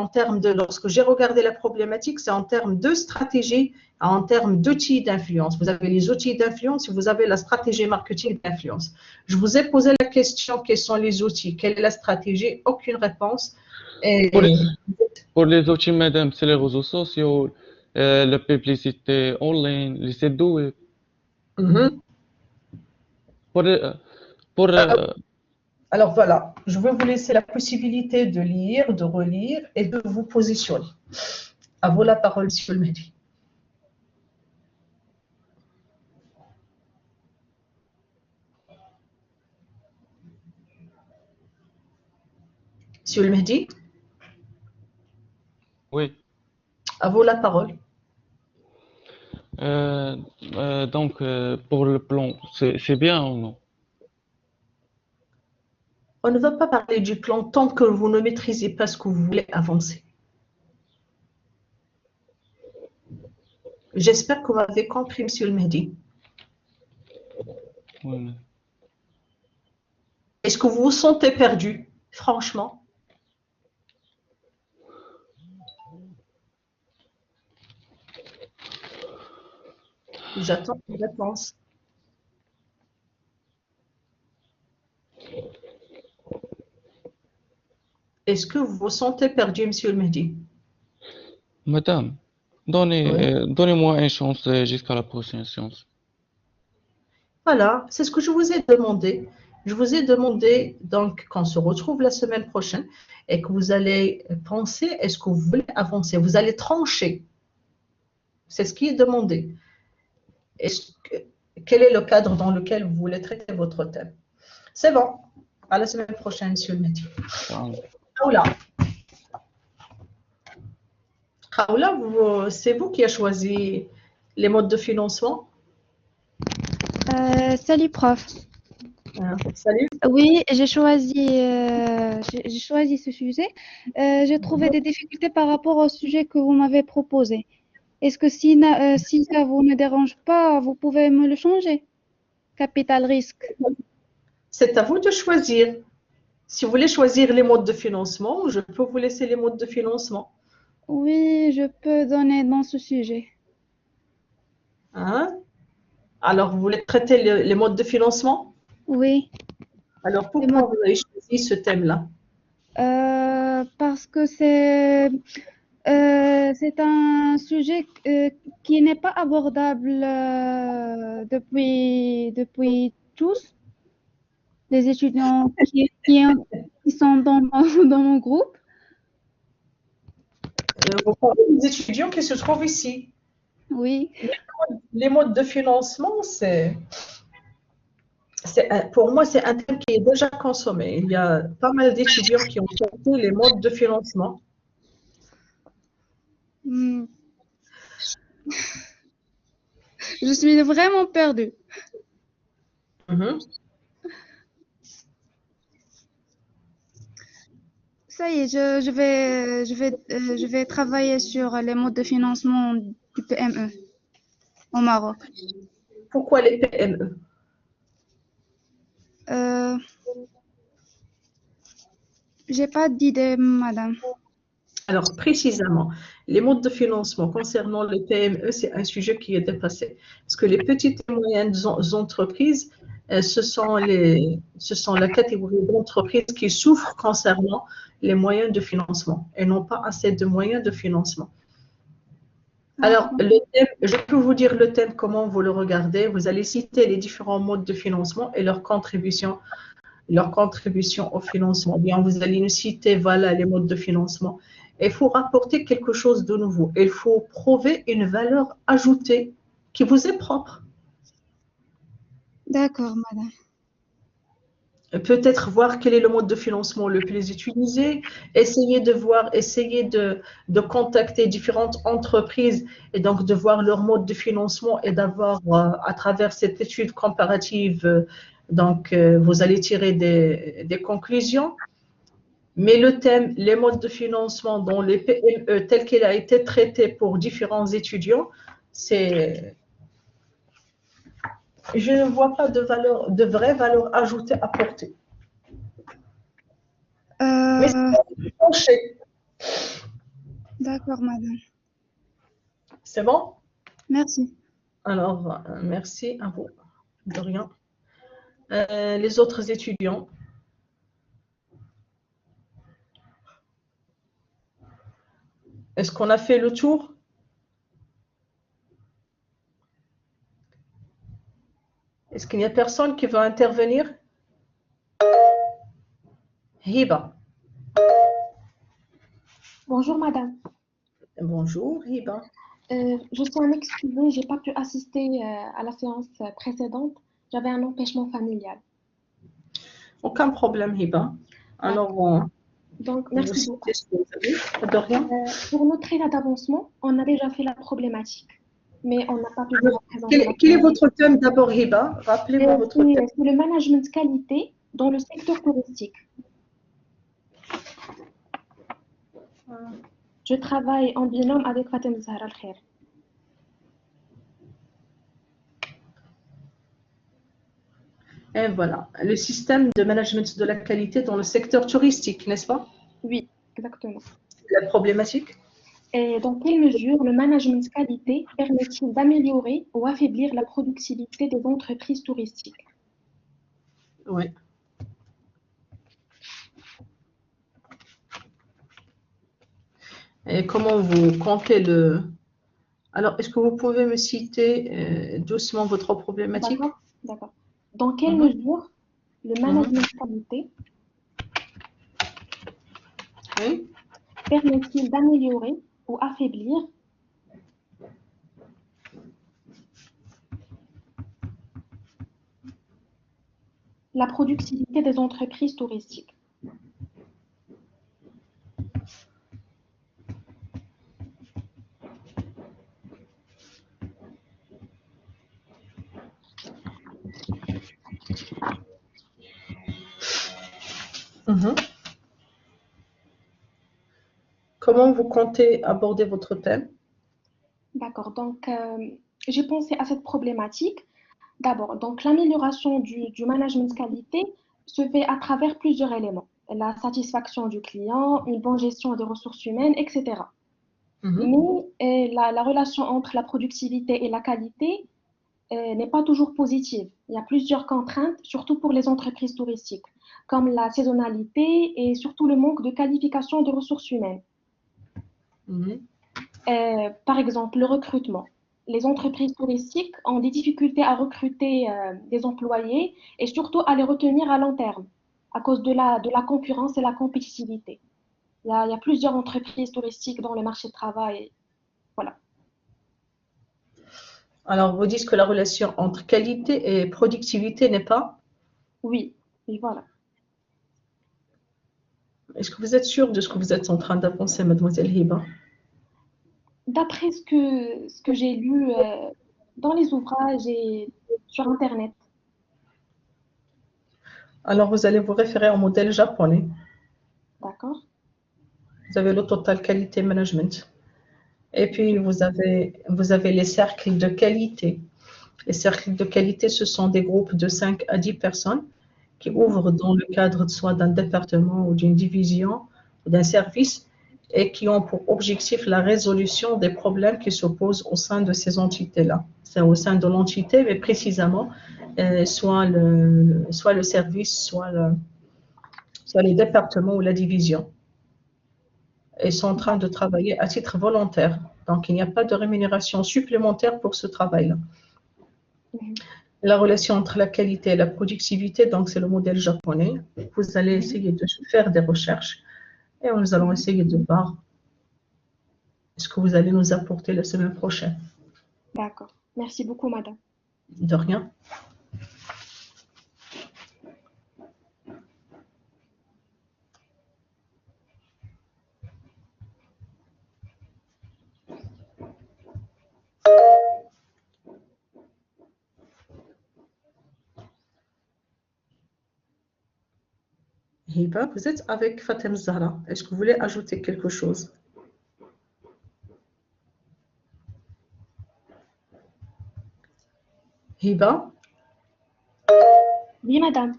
lorsque j'ai regardé la problématique, c'est en termes de stratégie, en termes d'outils d'influence. Vous avez les outils d'influence et vous avez la stratégie marketing d'influence. Je vous ai posé la question, quels sont les outils, quelle est la stratégie? Aucune réponse. Pour les outils, madame, c'est les réseaux sociaux, la publicité online, les sites web. Pour, pour, Alors voilà, je vais vous laisser la possibilité de lire, de relire et de vous positionner. À vous la parole, Monsieur le Mehdi. Monsieur le Mehdi, oui. à vous la parole. Donc, pour le plan, c'est bien ou non? On ne va pas parler du plan tant que vous ne maîtrisez pas ce que vous voulez avancer. J'espère que vous m'avez compris, Monsieur le Mehdi. Oui, mais- Est-ce que vous vous sentez perdu, franchement? J'attends une réponse. Est-ce que vous vous sentez perdu, Monsieur le Mehdi? Madame, Oui. donnez-moi une chance jusqu'à la prochaine séance. Voilà, c'est ce que je vous ai demandé. Je vous ai demandé donc qu'on se retrouve la semaine prochaine et que vous allez penser, est-ce que vous voulez avancer? Vous allez trancher. C'est ce qui est demandé. Quel est le cadre dans lequel vous voulez traiter votre thème? C'est bon. À la semaine prochaine, Monsieur le Mehdi. Ah, Khaoula. Khaoula, c'est vous qui avez choisi les modes de financement? Salut, prof. Salut. Oui, j'ai choisi ce sujet. J'ai trouvé des difficultés par rapport au sujet que vous m'avez proposé. Est-ce que si ça vous ne dérange pas, vous pouvez me le changer? Capital risque. C'est à vous de choisir. Si vous voulez choisir les modes de financement, je peux vous laisser les modes de financement. Oui, je peux donner dans ce sujet. Hein? Alors, vous voulez traiter les modes de financement? Oui. Alors, Les pourquoi modes- vous avez choisi ce thème-là? Parce que c'est un sujet qui n'est pas abordable depuis tous les étudiants qui sont dans mon groupe. Vous parlez des étudiants qui se trouvent ici. Oui, Les modes de financement, pour moi, c'est un thème qui est déjà consommé. Il y a pas mal d'étudiants qui ont traité les modes de financement. Hmm. Je suis vraiment perdue. Mhm. Ça y est, je vais travailler sur les modes de financement du PME au Maroc. Pourquoi les PME? J'ai pas d'idée, madame. Alors, précisément, les modes de financement concernant les PME, c'est un sujet qui est dépassé. Parce que les petites et moyennes entreprises, ce sont la catégorie d'entreprises qui souffrent concernant les moyens de financement et n'ont pas assez de moyens de financement. Alors, le thème, je peux vous dire le thème, comment vous le regardez. Vous allez citer les différents modes de financement et leur contribution au financement. Bien, vous allez nous citer, voilà, les modes de financement. Il faut rapporter quelque chose de nouveau. Il faut prouver une valeur ajoutée qui vous est propre. D'accord, madame. Peut-être voir quel est le mode de financement le plus utilisé, essayer de contacter différentes entreprises et donc de voir leur mode de financement et d'avoir, à travers cette étude comparative, vous allez tirer des conclusions. Mais le thème, les modes de financement dans les PME tel qu'il a été traité pour différents étudiants, je ne vois pas de vraie valeur ajoutée apportée. Mais c'est penché. D'accord, madame. C'est bon? Merci. Alors, merci à vous. De rien. Les autres étudiants. Est-ce qu'on a fait le tour? Est-ce qu'il n'y a personne qui veut intervenir? Hiba. Bonjour madame. Bonjour Hiba. Je tiens à m'excuser, j'ai pas pu assister à la séance précédente. J'avais un empêchement familial. Aucun problème Hiba. Alors, donc merci vous beaucoup. citez ce que vous avez. De rien. Pour notre état d'avancement, on a déjà fait la problématique, mais on n'a pas pu vous représenter. Quel est votre thème d'abord Hiba? Rappelez-moi votre thème. C'est le management de qualité dans le secteur touristique. Je travaille en binôme avec Fatem Zahra Al-Khair. Et voilà, le système de management de la qualité dans le secteur touristique, n'est-ce pas? Oui, exactement. La problématique? Et dans quelle mesure le management de qualité permet-il d'améliorer ou affaiblir la productivité des entreprises touristiques? Oui. Et comment vous comptez le... Alors, est-ce que vous pouvez me citer doucement votre problématique? D'accord. Dans quelle mesure le management de qualité permet-il d'améliorer ou affaiblir la productivité des entreprises touristiques? Comment vous comptez aborder votre thème? D'accord, donc j'ai pensé à cette problématique. D'abord, donc l'amélioration du management de qualité se fait à travers plusieurs éléments. La satisfaction du client, une bonne gestion des ressources humaines, etc. Mais la relation entre la productivité et la qualité n'est pas toujours positive. Il y a plusieurs contraintes, surtout pour les entreprises touristiques, comme la saisonnalité et surtout le manque de qualification des ressources humaines. Par exemple, le recrutement. Les entreprises touristiques ont des difficultés à recruter des employés et surtout à les retenir à long terme à cause de la concurrence et la compétitivité. Il y a plusieurs entreprises touristiques dans le marché du travail. Voilà. Alors, vous dites que la relation entre qualité et productivité n'est pas? Oui, voilà. Est-ce que vous êtes sûre de ce que vous êtes en train d'avancer, mademoiselle Hiba? D'après ce que j'ai lu dans les ouvrages et sur Internet. Alors, vous allez vous référer au modèle japonais. D'accord. Vous avez le Total Quality Management. Et puis, vous avez les cercles de qualité. Les cercles de qualité, ce sont des groupes de 5 à 10 personnes qui ouvrent dans le cadre soit d'un département ou d'une division ou d'un service et qui ont pour objectif la résolution des problèmes qui s'opposent au sein de ces entités-là. C'est au sein de l'entité, mais précisément, soit le service, soit les départements ou la division. Ils sont en train de travailler à titre volontaire. Donc, il n'y a pas de rémunération supplémentaire pour ce travail-là. La relation entre la qualité et la productivité, donc c'est le modèle japonais. Vous allez essayer de faire des recherches et nous allons essayer de voir ce que vous allez nous apporter la semaine prochaine. D'accord. Merci beaucoup, madame. De rien. Hiba, vous êtes avec Fatem Zahra. Est-ce que vous voulez ajouter quelque chose? Hiba, Oui, madame.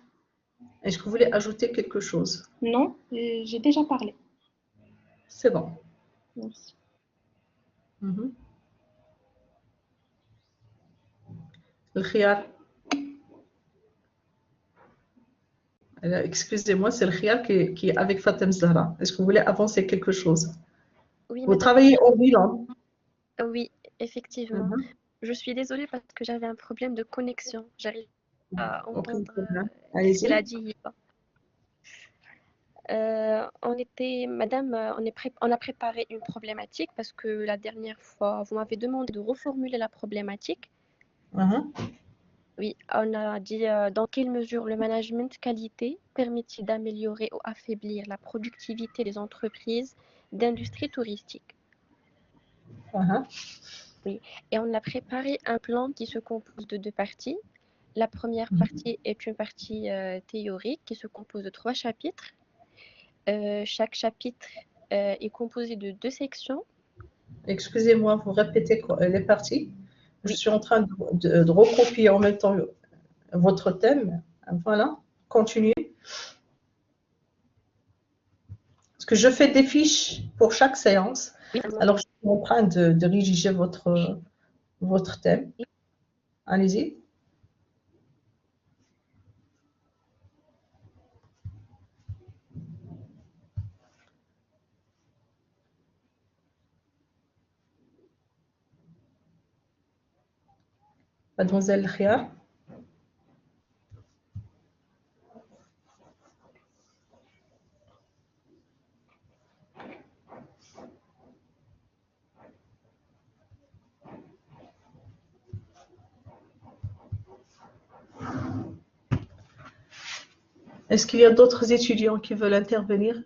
est-ce que vous voulez ajouter quelque chose? Non, j'ai déjà parlé. C'est bon. Merci. Mhm. Le khiyar. Excusez-moi, c'est le khiyar qui est avec Fatem Zahra. Est-ce que vous voulez avancer quelque chose? Oui, Vous madame. travaillez au bilan? Oui, effectivement. Mhm. Je suis désolée parce que j'avais un problème de connexion. J'arrive à Aucun entendre problème. ce qu'elle a Allez-y. dit. Hiba. Madame, on a préparé une problématique parce que la dernière fois, vous m'avez demandé de reformuler la problématique. Mhm. Oui, on a dit dans quelle mesure le management qualité permet-il d'améliorer ou affaiblir la productivité des entreprises d'industrie touristique. Mhm. Oui, et on a préparé un plan qui se compose de 2 parties. La première partie est une partie théorique qui se compose de 3 chapitres. Chaque chapitre est composé de 2 sections. Excusez-moi, vous répétez les parties. Je Oui. suis en train de recopier en même temps votre thème. Voilà, continuez. Parce que je fais des fiches pour chaque séance. Oui, Alors, je suis en train de rédiger votre thème. Allez-y. Mademoiselle Khia. Est-ce qu'il y a d'autres étudiants qui veulent intervenir?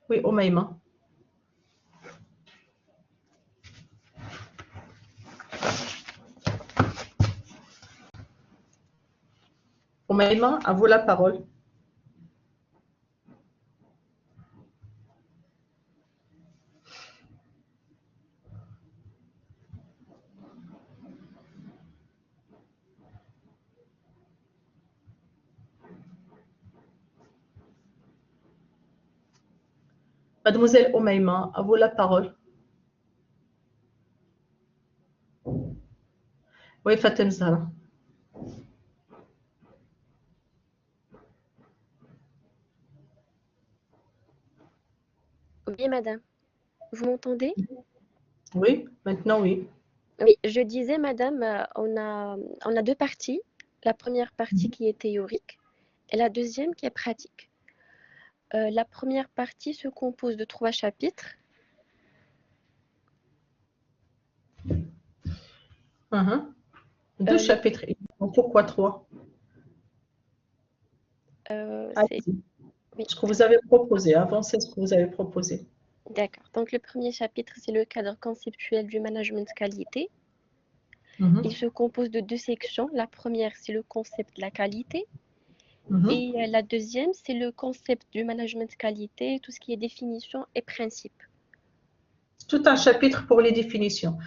Oui, Omaïma. Omaïma, à vous la parole. Mademoiselle Omaïma, à vous la parole. Oui, Fatem Zahra. Oui, madame. Vous m'entendez? Oui, maintenant oui. Oui, je disais, madame, on a 2 parties. La première partie qui est théorique et la deuxième qui est pratique. La première partie se compose de 3 chapitres. Deux chapitres. Pourquoi 3? Allez-y. Oui. Ce que vous avez proposé, avancez ce que vous avez proposé. D'accord. Donc, le premier chapitre, c'est le cadre conceptuel du management qualité. Il se compose de 2 sections. La première, c'est le concept de la qualité. Et la deuxième, c'est le concept du management qualité, tout ce qui est définition et principe. Tout un chapitre pour les définitions.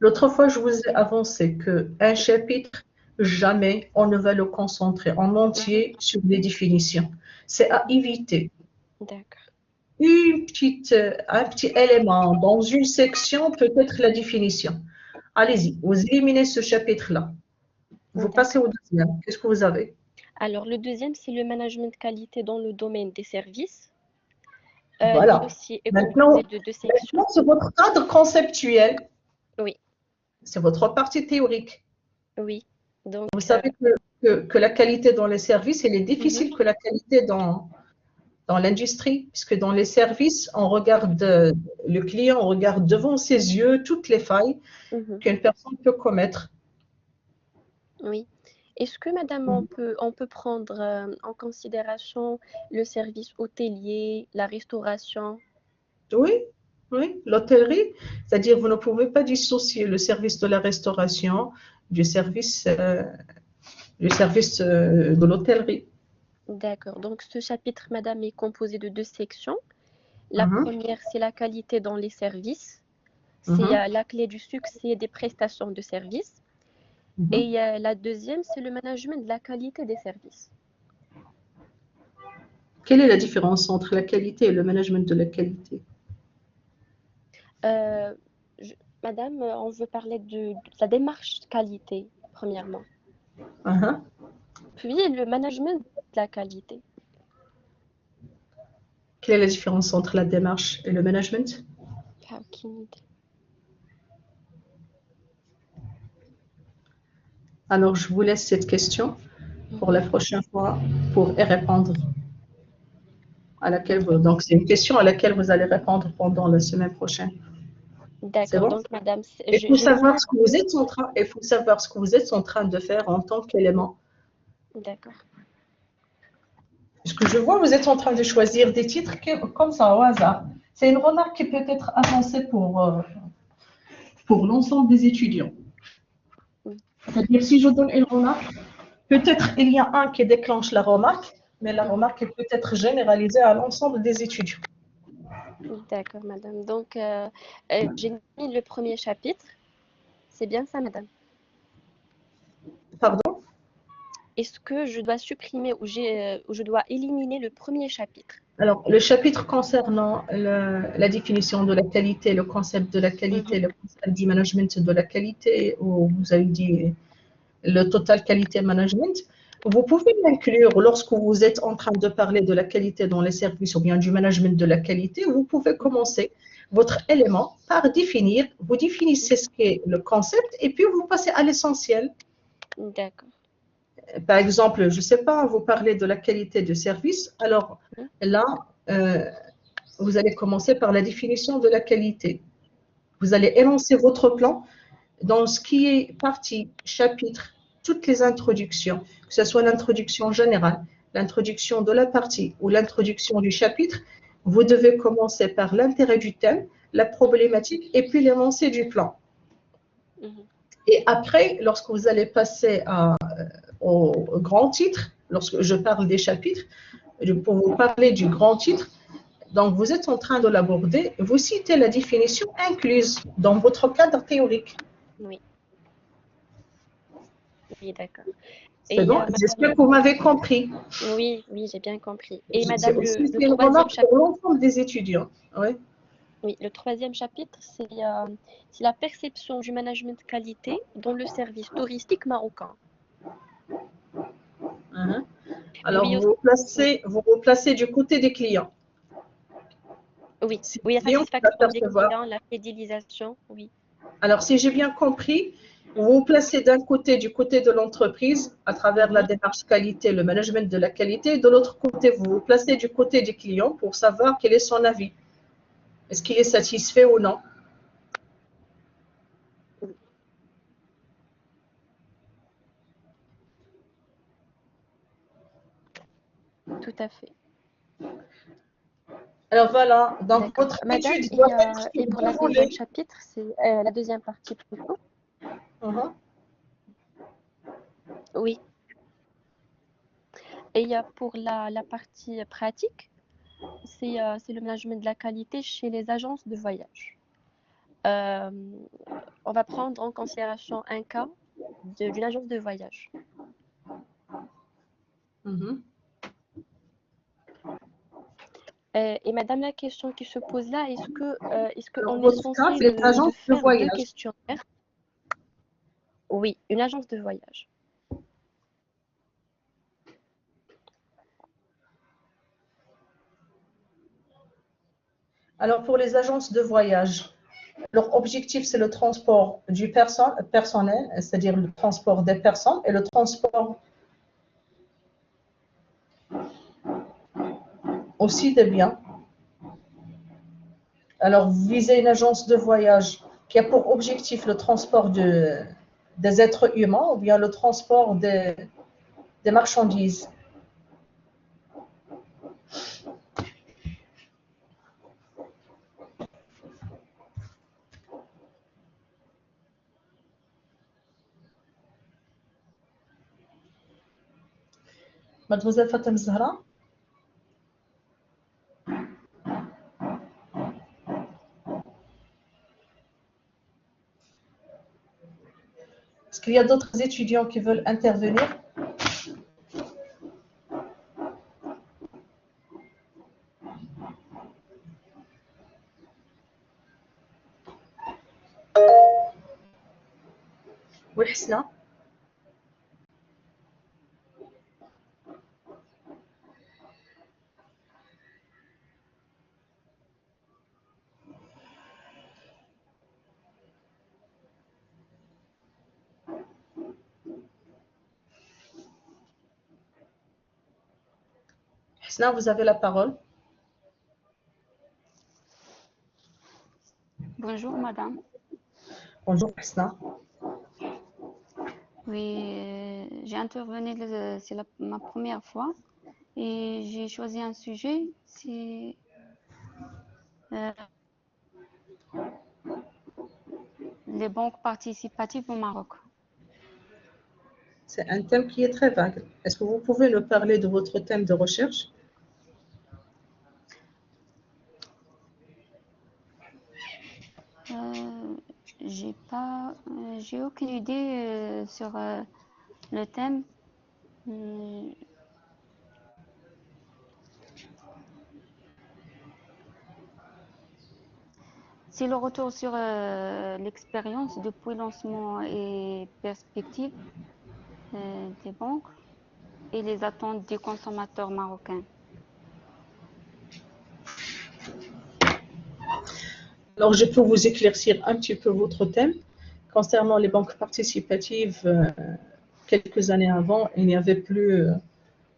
L'autre fois, je vous ai avancé qu'un chapitre, jamais on ne va le concentrer en entier sur les définitions. C'est à éviter. D'accord. Un petit élément dans une section peut être la définition. Allez-y, vous éliminez ce chapitre-là. Vous passez au deuxième. Qu'est-ce que vous avez? Alors, le deuxième, c'est le management qualité dans le domaine des services. Voilà. Lui aussi est Maintenant, composé de 2 sections. c'est votre cadre conceptuel. Oui. C'est votre partie théorique. Oui. Donc, vous savez que la qualité dans les services, elle est difficile que la qualité dans l'industrie, puisque dans les services, on regarde le client, on regarde devant ses yeux toutes les failles qu'une personne peut commettre. Oui. Est-ce que, madame, on peut prendre en considération le service hôtelier, la restauration? Oui, oui, l'hôtellerie, c'est-à-dire vous ne pouvez pas dissocier le service de la restauration du service de l'hôtellerie. D'accord. Donc, ce chapitre, madame, est composé de 2 sections. La première, c'est la qualité dans les services. C'est la clé du succès des prestations de services. Et la deuxième, c'est le management de la qualité des services. Quelle est la différence entre la qualité et le management de la qualité? Madame, on veut parler de la démarche qualité, premièrement. Puis le management de la qualité. Quelle est la différence entre la démarche et le management? Alors, je vous laisse cette question pour la prochaine fois pour y répondre. Donc, c'est une question à laquelle vous allez répondre pendant la semaine prochaine. D'accord. Bon? Donc, madame, il faut savoir ce que vous êtes en train de faire en tant qu'élément. D'accord. Ce que je vois, vous êtes en train de choisir des titres comme ça, au hasard. C'est une remarque qui peut être avancée pour l'ensemble des étudiants. C'est-à-dire, si je donne une remarque, peut-être il y a un qui déclenche la remarque, mais la remarque peut être généralisée à l'ensemble des étudiants. D'accord, madame. Donc, j'ai mis le premier chapitre. C'est bien ça, madame? Pardon? Est-ce que je dois supprimer ou je dois éliminer le premier chapitre? Alors, le chapitre concernant la définition de la qualité, le concept de la qualité, le concept du management de la qualité, ou vous avez dit le total qualité management, vous pouvez l'inclure lorsque vous êtes en train de parler de la qualité dans les services ou bien du management de la qualité. Vous pouvez commencer votre élément par définir, vous définissez ce qu'est le concept et puis vous passez à l'essentiel. D'accord. Par exemple, je ne sais pas, vous parlez de la qualité de service. Alors là, vous allez commencer par la définition de la qualité. Vous allez énoncer votre plan dans ce qui est partie, chapitre, toutes les introductions, que ce soit l'introduction générale, l'introduction de la partie ou l'introduction du chapitre. Vous devez commencer par l'intérêt du thème, la problématique et puis l'énoncé du plan. Et après, lorsque vous allez passer au grand titre, lorsque je parle des chapitres, pour vous parler du grand titre, donc vous êtes en train de l'aborder, vous citez la définition incluse dans votre cadre théorique. Oui. Oui, d'accord. C'est bon, j'espère que vous m'avez compris. Oui, oui, j'ai bien compris. Et madame, C'est le une troisième remarque chapitre. pour l'ensemble des étudiants. Oui. Oui, le troisième chapitre, c'est la perception du management qualité dans le service touristique marocain. Alors, Lui vous vous placez du côté des clients. Oui, oui, la satisfaction des clients, la fidélisation, oui. Alors, si j'ai bien compris, vous vous placez d'un côté, du côté de l'entreprise, à travers la démarche qualité, le management de la qualité, et de l'autre côté, vous vous placez du côté du client pour savoir quel est son avis. Est-ce qu'il est satisfait ou non? Tout à fait. Alors voilà, donc votre madame, étude doit être et pour la deuxième chapitre, c'est la deuxième partie plutôt. Oui. Et pour la partie pratique, c'est le management de la qualité chez les agences de voyage. On va prendre en considération un cas d'une agence de voyage. Mhm. Et madame, la question qui se pose là, est-ce Alors, qu'on est votre cas, censé c'est de l'agence de faire 2 voyage. questionnaires? Oui, une agence de voyage. Alors, pour les agences de voyage, leur objectif, c'est le transport du personnel, c'est-à-dire le transport des personnes et le transport aussi des biens. Alors, vous visez une agence de voyage qui a pour objectif le transport des êtres humains ou bien le transport des marchandises. Mademoiselle Fatem Zahra? Est-ce qu'il y a d'autres étudiants qui veulent intervenir? Oui, Hsna. Hsna, vous avez la parole. Bonjour madame. Bonjour Hsna. Oui, j'ai intervenu, c'est ma première fois et j'ai choisi un sujet, c'est les banques participatives au Maroc. C'est un thème qui est très vague. Est-ce que vous pouvez nous parler de votre thème de recherche? J'ai aucune idée sur le thème. C'est le retour sur l'expérience depuis le lancement et perspectives des banques et les attentes des consommateurs marocains. Alors, je peux vous éclaircir un petit peu votre thème. Concernant les banques participatives, quelques années avant, il n'y avait plus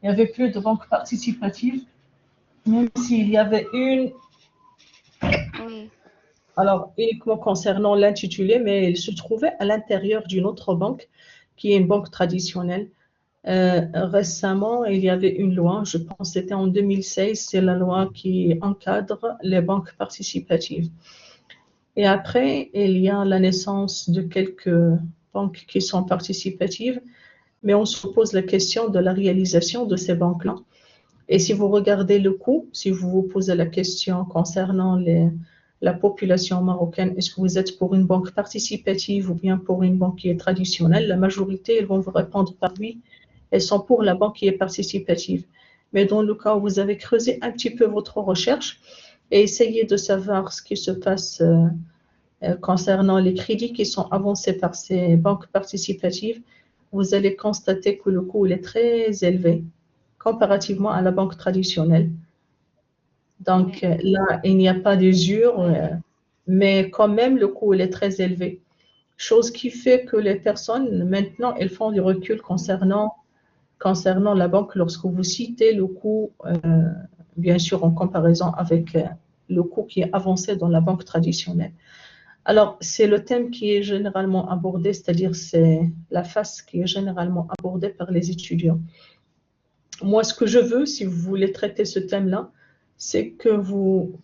de banques participatives, même s'il y avait une. Oui. Alors, uniquement concernant l'intitulé, mais il se trouvait à l'intérieur d'une autre banque, qui est une banque traditionnelle. Récemment, il y avait une loi, je pense que c'était en 2016, c'est la loi qui encadre les banques participatives. Et après, il y a la naissance de quelques banques qui sont participatives, mais on se pose la question de la réalisation de ces banques-là. Et si vous regardez le coût, si vous vous posez la question concernant la population marocaine, est-ce que vous êtes pour une banque participative ou bien pour une banque qui est traditionnelle, la majorité, ils vont vous répondre par oui, elles sont pour la banque qui est participative. Mais dans le cas où vous avez creusé un petit peu votre recherche et essayé de savoir ce qui se passe concernant les crédits qui sont avancés par ces banques participatives, vous allez constater que le coût il est très élevé comparativement à la banque traditionnelle. Donc là, il n'y a pas d'usure, mais quand même, le coût il est très élevé. Chose qui fait que les personnes, maintenant, elles font du recul concernant la banque lorsque vous citez le coût, bien sûr, en comparaison avec le coût qui est avancé dans la banque traditionnelle. Alors, c'est le thème qui est généralement abordé, c'est-à-dire c'est la face qui est généralement abordée par les étudiants. Moi, ce que je veux, si vous voulez traiter ce thème-là, c'est que vous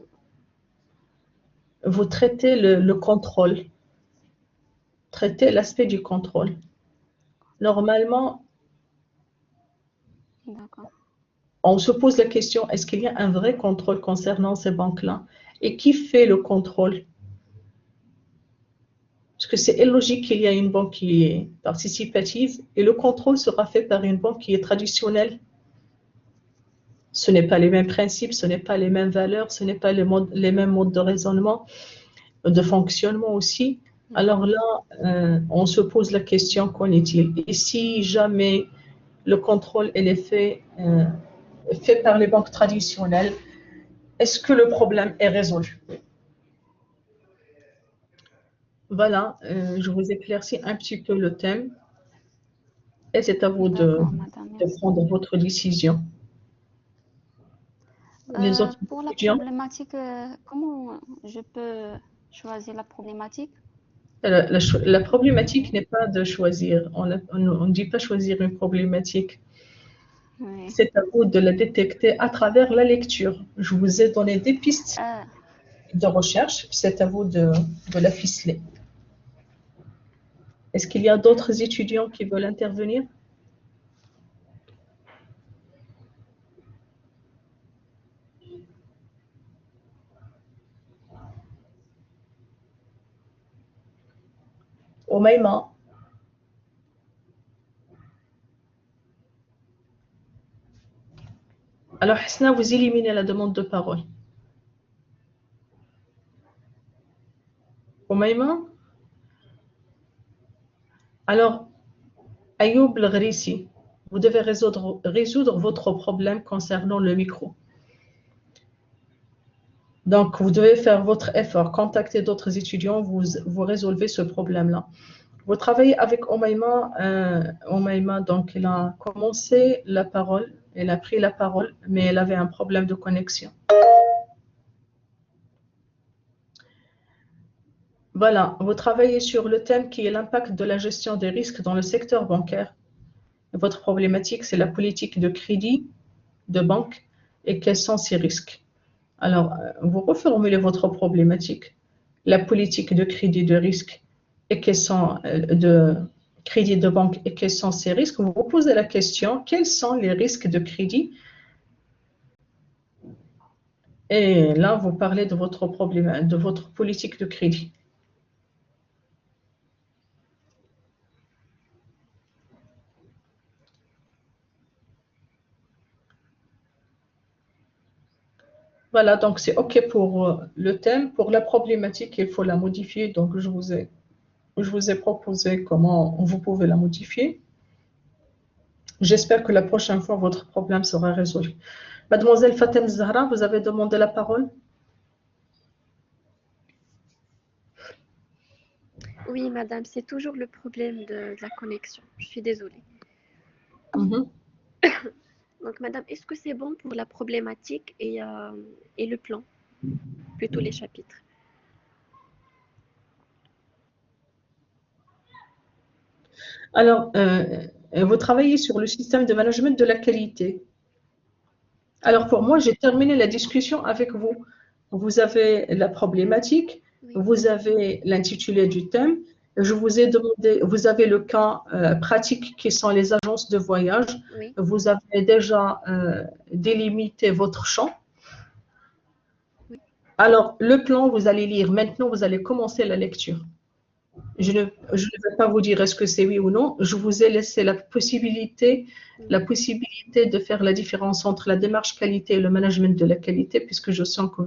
traitez le contrôle, traitez l'aspect du contrôle. Normalement, on se pose la question, est-ce qu'il y a un vrai contrôle concernant ces banques-là? Et qui fait le contrôle? Parce que c'est illogique qu'il y ait une banque qui est participative et le contrôle sera fait par une banque qui est traditionnelle. Ce n'est pas les mêmes principes, ce n'est pas les mêmes valeurs, ce n'est pas les mêmes modes de raisonnement, de fonctionnement aussi. Alors là, on se pose la question, qu'en est-il? Et si jamais le contrôle est fait par les banques traditionnelles, est-ce que le problème est résolu? Voilà, je vous éclaircis un petit peu le thème et c'est à vous de D'accord, madame, merci. prendre votre décision. Les autres Pour la étudiants, problématique, comment je peux choisir la problématique? la problématique n'est pas de choisir. On ne dit pas choisir une problématique. Oui. C'est à vous de la détecter à travers la lecture. Je vous ai donné des pistes de recherche. C'est à vous de la ficeler. Est-ce qu'il y a d'autres étudiants qui veulent intervenir? Omaïma. Alors, Hasna, vous éliminez la demande de parole. Omaïma? Alors, Ayoub Lgrissi, vous devez résoudre votre problème concernant le micro. Donc, vous devez faire votre effort, contacter d'autres étudiants, vous résolvez ce problème-là. Vous travaillez avec Omaïma. Omaïma, donc, elle a commencé la parole, elle a pris la parole, mais elle avait un problème de connexion. Voilà, vous travaillez sur le thème qui est l'impact de la gestion des risques dans le secteur bancaire. Votre problématique, c'est la politique de crédit de banque et quels sont ces risques. Alors, vous reformulez votre problématique. La politique de crédit de risque et quels sont de crédit de banque et quels sont ces risques. Vous vous posez la question, quels sont les risques de crédit? Et là, vous parlez de votre problème, de votre politique de crédit. Voilà, donc c'est OK pour le thème. Pour la problématique, il faut la modifier. Donc, je vous ai proposé comment vous pouvez la modifier. J'espère que la prochaine fois, votre problème sera résolu. Mademoiselle Fatem Zahra, vous avez demandé la parole? Oui, madame, c'est toujours le problème de la connexion. Je suis désolée. Donc, madame, est-ce que c'est bon pour la problématique et le plan, plutôt les chapitres? Alors, vous travaillez sur le système de management de la qualité. Alors, pour moi, j'ai terminé la discussion avec vous. Vous avez la problématique, vous avez l'intitulé du thème. Je vous ai demandé, vous avez le cas pratique qui sont les agences de voyage. Oui. Vous avez déjà délimité votre champ. Oui. Alors, le plan, vous allez lire. Maintenant, vous allez commencer la lecture. Je ne vais pas vous dire est-ce que c'est oui ou non. Je vous ai laissé la possibilité de faire la différence entre la démarche qualité et le management de la qualité, puisque je sens que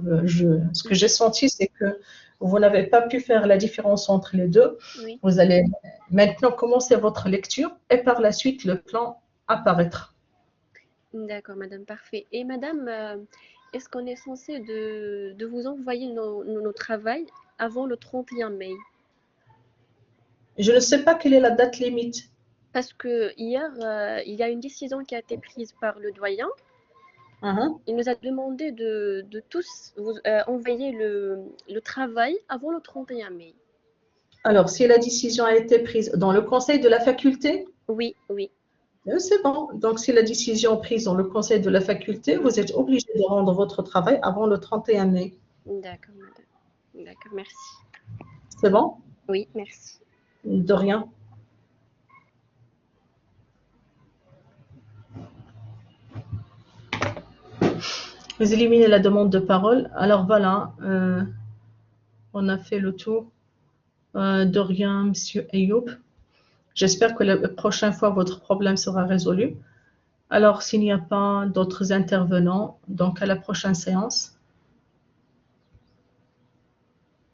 ce que j'ai senti, c'est que vous n'avez pas pu faire la différence entre les deux. Oui. Vous allez maintenant commencer votre lecture et par la suite, le plan apparaîtra. D'accord, madame, parfait. Et madame, est-ce qu'on est censé de vous envoyer nos travaux avant le 31 mai? Je ne sais pas quelle est la date limite. Parce que hier, il y a une décision qui a été prise par le doyen. Il nous a demandé de tous vous envoyer le travail avant le 31 mai. Alors, si la décision a été prise dans le conseil de la faculté? Oui, oui. C'est bon. Donc, si la décision est prise dans le conseil de la faculté, vous êtes obligé de rendre votre travail avant le 31 mai. D'accord, madame. D'accord, merci. C'est bon? Oui, merci. De rien. Vous éliminez la demande de parole. Alors voilà, on a fait le tour. De rien, Monsieur Ayoub. J'espère que la prochaine fois, votre problème sera résolu. Alors, s'il n'y a pas d'autres intervenants, donc à la prochaine séance.